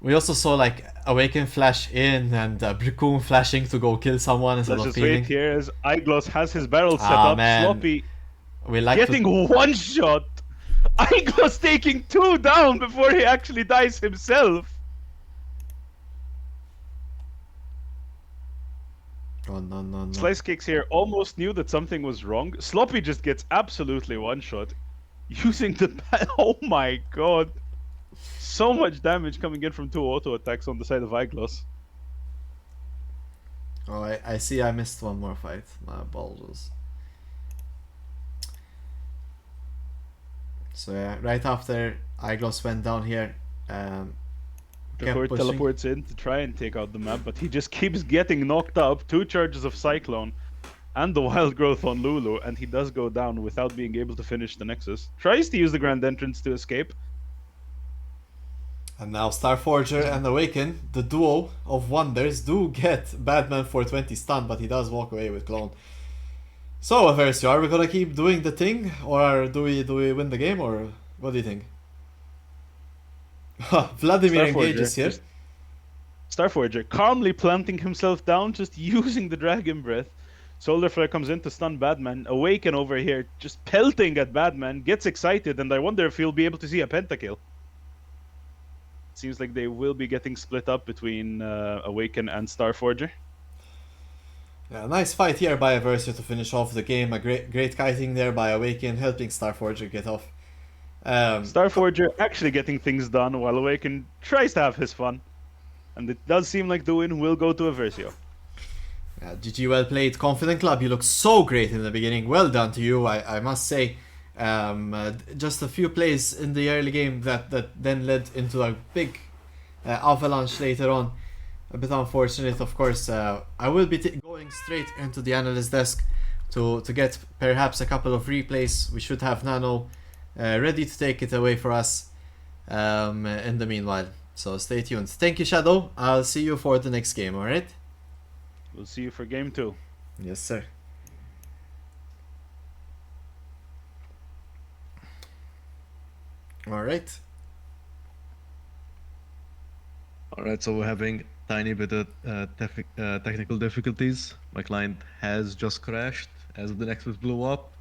We also saw like Awaken flash in and Brickhoon flashing to go kill someone instead of Let's peeling. just wait here as Iglos has his barrel set up. Man. Sloppy We like getting one shot. Iglos taking 2 down before he actually dies himself. Oh, no. Slice Kicks here almost knew that something was wrong. Sloppy just gets absolutely one-shot. Using the... Oh my god. So much damage coming in from 2 auto attacks on the side of Eyegloss. Oh, I see I missed one more fight. My balls. So yeah, right after Eyegloss went down here, The kept Horde pushing. teleports in to try and take out the map, but he just keeps getting knocked up. 2 charges of Cyclone and the Wild Growth on Lulu, and he does go down without being able to finish the Nexus. Tries to use the Grand Entrance to escape. And now Starforger and Awaken, the duo of wonders, do get Batman 420 stun, but he does walk away with Clone. So, Aversio, are we gonna keep doing the thing, or do we win the game, or what do you think? Vladimir engages here. Starforger calmly planting himself down, just using the Dragon Breath. Solar Flare comes in to stun Batman. Awaken over here, just pelting at Batman, gets excited, and I wonder if he'll be able to see a pentakill. Seems like they will be getting split up between Awaken and Starforger. Yeah, nice fight here by Aversio to finish off the game. A great kiting there by Awaken, helping Starforger get off. Starforger actually getting things done while Awaken tries to have his fun. And it does seem like the win will go to Aversio. Yeah, GG, well played. Confident Club, you looked so great in the beginning. Well done to you, I must say. Just a few plays in the early game that then led into a big avalanche later on. A bit unfortunate, of course. I will be going straight into the analyst desk to get perhaps a couple of replays. We should have Nano ready to take it away for us in the meanwhile. So stay tuned. Thank you, Shadow. I'll see you for the next game, alright? We'll see you for game 2. Yes, sir. Alright. Alright, so we're having tiny bit of technical difficulties. My client has just crashed as the Nexus blew up.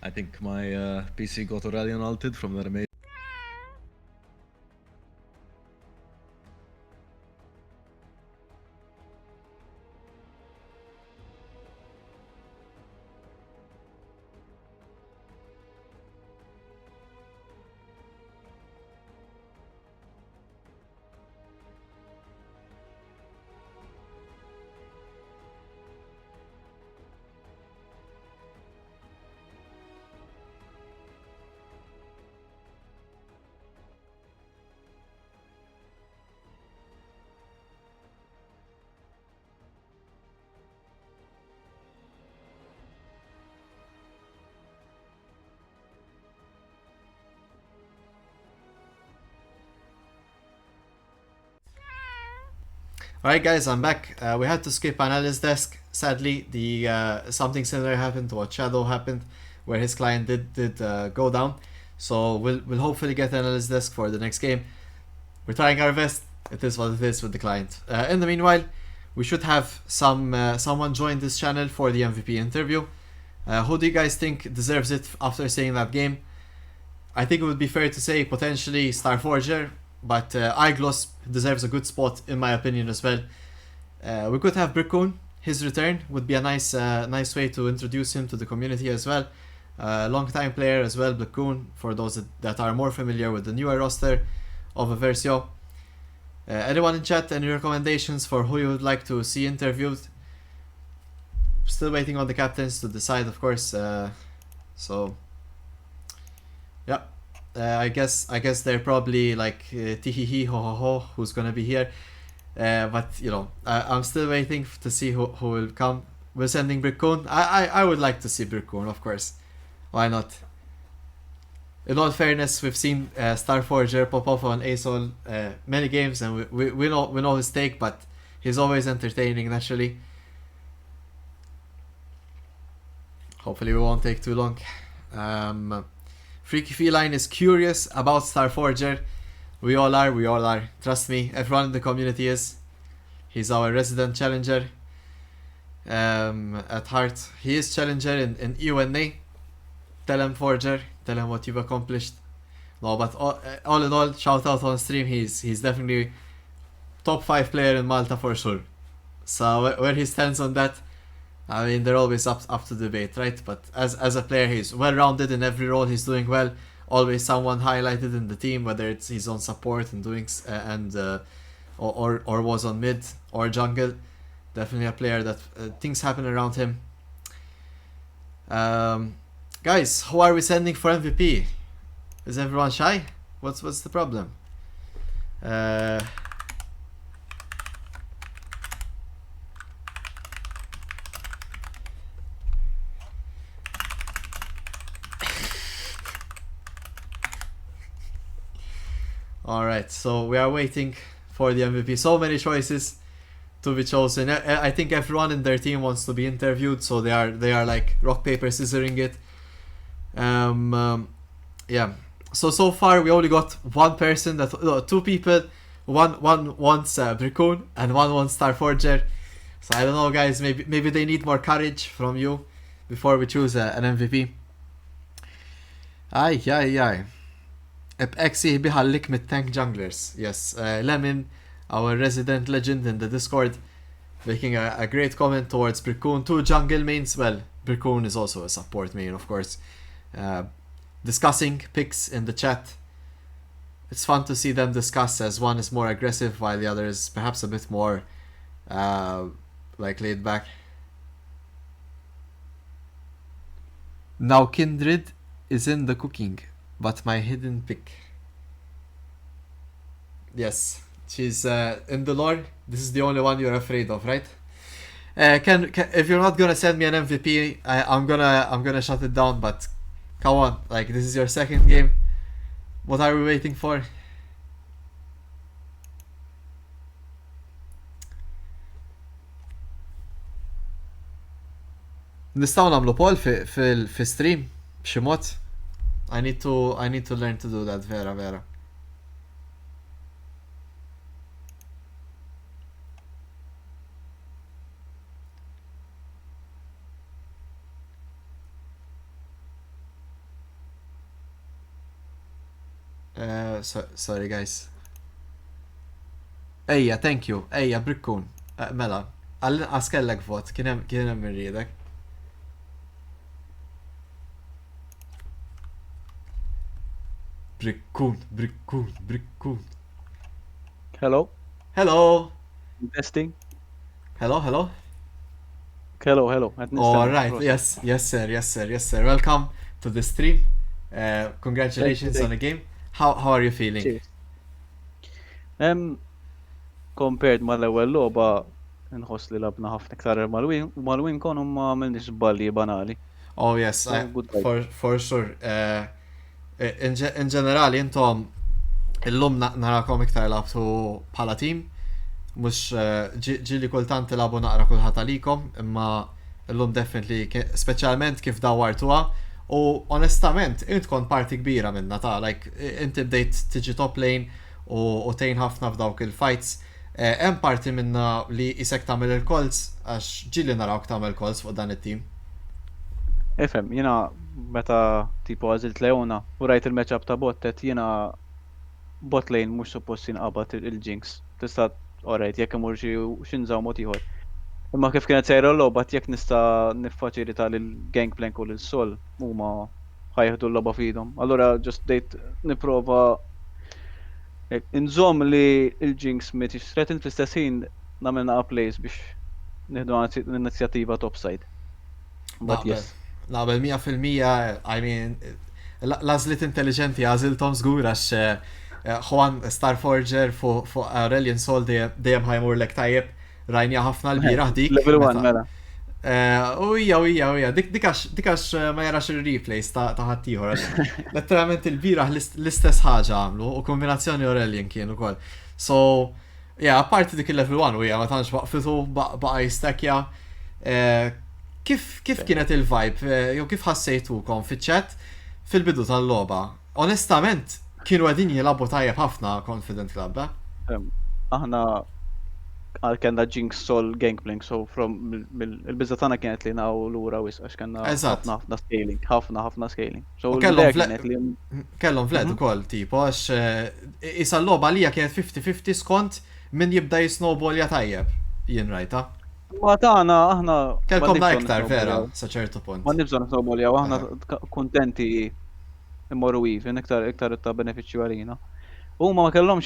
I think my PC got Aurelion ulted from that amazing. Alright guys, I'm back. We had to skip analyst desk. Sadly, the something similar happened to what Shadow happened, where his client did go down. So we'll hopefully get analyst desk for the next game. We're trying our best. It is what it is with the client. In the meanwhile, we should have someone join this channel for the MVP interview. Who do you guys think deserves it after seeing that game? I think it would be fair to say potentially Starforger, but Eyegloss deserves a good spot in my opinion as well. We could have Brickoon. His return would be a nice way to introduce him to the community as well. Long time player as well, Brickoon, for those that are more familiar with the newer roster of Aversio. Anyone in chat, any recommendations for who you would like to see interviewed? Still waiting on the captains to decide, of course. So yeah, I guess they're probably like Tihihi ho ho ho who's gonna be here. But you know, I'm still waiting to see who will come. We're sending Brickoon. I would like to see Brickoon, of course. Why not? In all fairness, we've seen Starforger pop off on ASOL many games, and we know his take, but he's always entertaining naturally. Hopefully we won't take too long. Freaky Feline is curious about Starforger. We all are. Trust me, everyone in the community is. He's our resident challenger. At heart, he is challenger in EUNA. Tell him, Forger. Tell him what you've accomplished. No, but all in all, shout out on stream. He's definitely top 5 player in Malta for sure. So where he stands on that, I mean, they're always up to debate, right? But as a player, he's well-rounded in every role. He's doing well. Always someone highlighted in the team, whether it's he's on support and doing or was on mid or jungle. Definitely a player that things happen around him. Guys, who are we sending for MVP? Is everyone shy? What's the problem? Alright, so we are waiting for the MVP. So many choices to be chosen. I think everyone in their team wants to be interviewed, so they are like rock, paper, scissoring it. Yeah. So far we only got one person two people. One wants Brickun and one wants Starforger. So I don't know, guys. Maybe they need more courage from you before we choose an MVP. Aye. Exi biħallik mit-tank junglers. Yes, Lemon, our resident legend in the Discord, making a great comment towards Brickun. 2 jungle mains. Well, Brickun is also a support main, of course. Discussing picks in the chat. It's fun to see them discuss, as one is more aggressive while the other is perhaps a bit more like laid back. Now Kindred is in the cooking, but my hidden pick. Yes, she's in the lore. This is the only one you're afraid of, right? Can if you're not gonna send me an MVP, I'm gonna shut it down. But come on, like, this is your second game. What are we waiting for? Nistgħu nagħmlu poll fi stream b'xi mod. I need to learn to do that, vera. Sorry guys. Ejja, thank you. Ejja, Brickun. Mela, għal-inqas kellek vot, kien hemm irriedek. Brickun. Hello. Testing. Hello. Hello. All right. Yes, sir. Welcome to the stream. Congratulations on the game. How are you feeling? Cheers. Compared mal-ewwel logħba nħoss li labna ħafna iktar mal-win konu ma m'għamilniex balli banali. Oh yes, for sure. In ġenerali intom illum narakom iktar labtu bħala team, mhux ġieli kultant tilabu naqra kulħadd għalikom, imma illum definitely speċjalment kif dawwartuha. U onestament, int kont parti kbira minna like, inti bdejt tiġi top lane u tejn ħafna f'dawk il-fights. Hemm parti minna li isek tagħmel il-calls, għax ġieli narawk tagħmel calls fuq dan it-team. Efhem, jiena meta tipo għażilt Leona u rajt il-matchup ta' bottet, jiena bot lane mhux suppost jinqabad il-Jinx. Tista' orajt jekk imur xi nżaw mod ieħor. Imma kif kienet sejra l-logħba jekk nista' niffaċilita lil Gangplank u lil Sol huma ħajħdu l-logħba f'idhom. Allura just dejt nipprova inżomm li l-Jinx ma tix threatened fl-istess ħin nagħmel naqa' plays biex nieħdu l-inizjattiva topside. But yes. Naqbel 100%, I mean, l-għażliet intelligenti għażilthom żgur għax Juan Starforger fuq Aurelion Sol dejjem ħajmurlek tajjeb. Rajnija ħafna l-biraħ dik. Level 1 mela. Uja, dikax ma jarax il-replays ta' ħaddieħor. Letteralment il-biraħ l-istess ħaġa għamlu u kombinazzjoni Aurelion kien ukoll. So, apparti dik il-level 1 uja ma tantx waqfitu baqa' jistekja. Kif kienet il-vibe, jew kif ħassejtukom fiċ-chat fil-bidu tal-logħba? Onestament, kienu għedin jilabu tajjeb ħafna Confident Club, Aħna kellna Jinx Sol Gangplank, so from il-bizza tagħna kienet li naw lura wis għax kellna ħafna scaling, ħafna scaling. So kellhom vled ukoll tipo għax isa l-logħba għalija kienet 50-50 skont min jibda jisnowball ja tajjeb. Jien rajta. Ma tagħna aħna Kelkom m'għandniex la bżonn iktar vera nisnowballjaw. sa ċertu punt. M'għandniex bżonn nisnowballjaw, aħna Aha. kuntenti immorru even iktar ta' benefiċċju għalina. Huma ma kellhom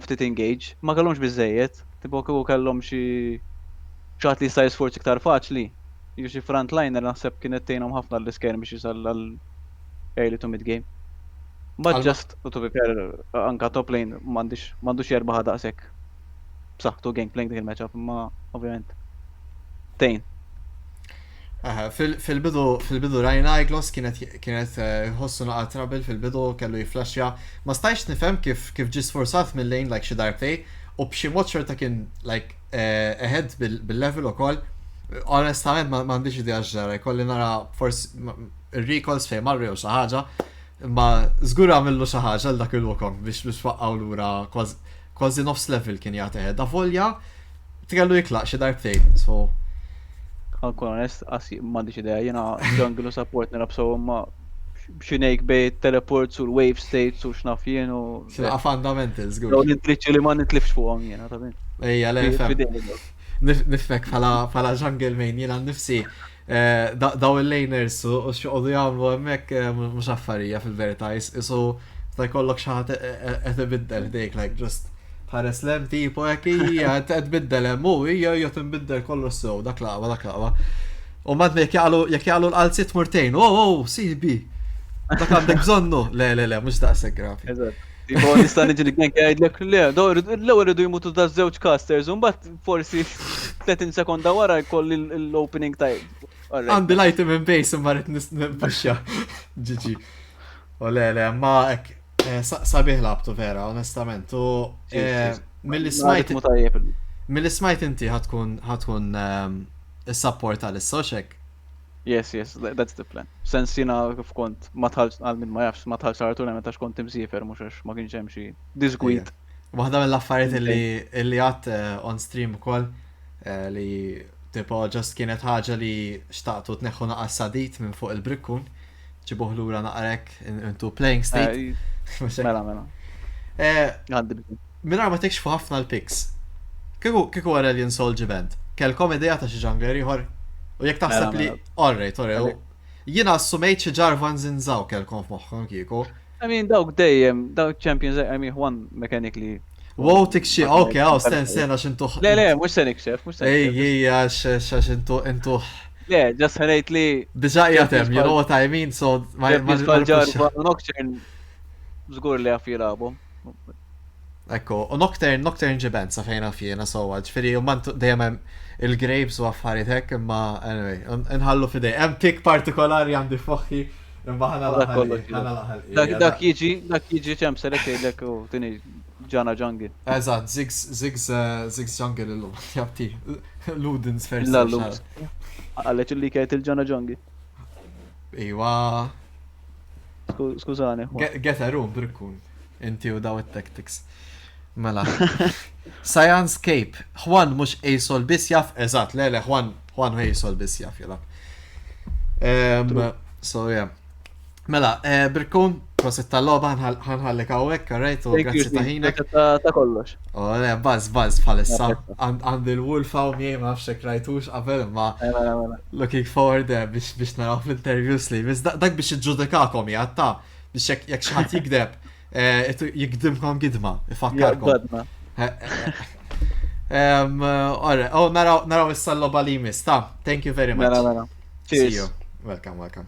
ftit engage, ma kellhomx biżejjed, tipo kieku kellhom xi ċat li jista' jisforz iktar faċli. Jew xi frontliner naħseb kienet tgħinhom ħafna l-iskern biex jisal għal early to mid game. But Għalma- just to be fair, anka top lane m'għandux jerbaħ daqshekk. B'saħħtu gangplank dik il-matchup, imma ovvjament. Tejn. Aha, fil-bidu rajna Iglos kienet ħossu naqa trouble fil-bidu kellu jiflashja. Ma stajx nifhem kif ġi sforzat mill-lane like xi darbtej u b'xi mod xorta kien like ahead bil-level ukoll. Onestament m'għandix idea ġara, jkolli nara forsi ir-recalls fejn marru jew xi ħaġa, imma żgur għamillu xi ħaġa l dak il-wokong biex waqqgħu lura kważi nofs level kien jagħti ahead. Da volja tkellu jiklaq xi darbtej. So Għankun onest, m'għandix idea, jiena jungle u support nilab so ma xinejk bej teleports u l-wave states u x'naf jien u. xilqa fundamentals Daw żgur. l-intriċċi li ma nitlifx fuqhom jiena ta' min. Ejja le fem. Fidejni daw. Nifmek pala jungle main jena nifsi daw il-laners u xoqdu jgħamlu għemmek mux affarija fil-verita jisu ta' jkollok xaħat qed ibiddel dejk like just ħares lem tipo ekki qed biddel hemm u hija tinbiddel kollu sew dak laqwa. U mad jekk jagħlu l-qalzit murtejn, sibi. Dak għandek bżonnu. Le, mhux daqshekk grafi. Eżatt. Tipo nista' niġi għank jgħidlek le, l-ewwel iridu jmutu ta' żewġ casters u mbagħad forsi 30 sekonda wara jkolli l-opening time. Għandi l-item in base imma rrid nippuxxa. GG. U le, ma hekk sabiħ labtu vera, onestament. U mill-li smajt inti ħatkun is-support għal-soċek. Yes, that's the plan. Sens jina kif kont ma tħallx għal min ma jafx ma tħallx għal tournament għax kont imsifer mhux għax ma kienx hemm xi disgwid. Waħda mill-affarijiet li għat on stream ukoll li tipo just kienet ħaġa li xtaqtu tneħħu naqas sadit minn fuq il-brikkun ġibuh lura naqrek into playing state. Mela. Għandi bżonn. Minna ma tikxfu ħafna l-picks. Kieku għara li jinsolġi band. Kelkom ideja ta' xi jungler ieħor? U jekk taħseb li alright. Jiena assumejt xi ġarvan zinżaw kelkom f'moħħkom kieku. I mean, dawk dejjem, dawk champions, I mean, one mechanically. Wow, tikxi, ok, sten għax intuħ. Le, mux sen ikxef, mux sen ikxef. Ejja, għax intuħ. Le, just ħanajt li. Diġa jatem, you know what I mean, so ma ġarba, Nocturne, zgur li għafi jilabu. Ekko, u Nocturne ġibent sa fejna fjena sowa, ġifiri, u man dejjem il-grapes u affarijiet hekk, imma anyway, nħallu fidej. Hemm tik partikolari għandi foħħi, imma ħana laħal. Dak jiġi ċem selek jgħidlek u tini ġana jungle. Eżat, Ziggs jungle illum, jabti, Ludens first. La Ludens. Għalleċ li kajt il-ġana jungle. Iwa. Skużani. Get a room, brikkun. Inti u daw it-tactics. Mela. Science Cape. Juan mux ejsol bis jaf. Eżat, le, Juan u ejsol bis jaf jela. So, yeah. Mela, Birkun, proset tal-loba ħanħallek għawek, rajt, u grazzi taħinek. Ta' kollox. U le, baz bħalissa. Għand il-wolfa u miej ma fxek rajtux qabel, ma looking forward biex naraw fl-interviews li. Dak biex iġġudikakom jgħatta, biex jek xaħat jikdeb. Jikdimkom gidma, ifakkarkom. Naraw issa l-loba li mis, ta' thank you very much. Cheers. See you. Welcome.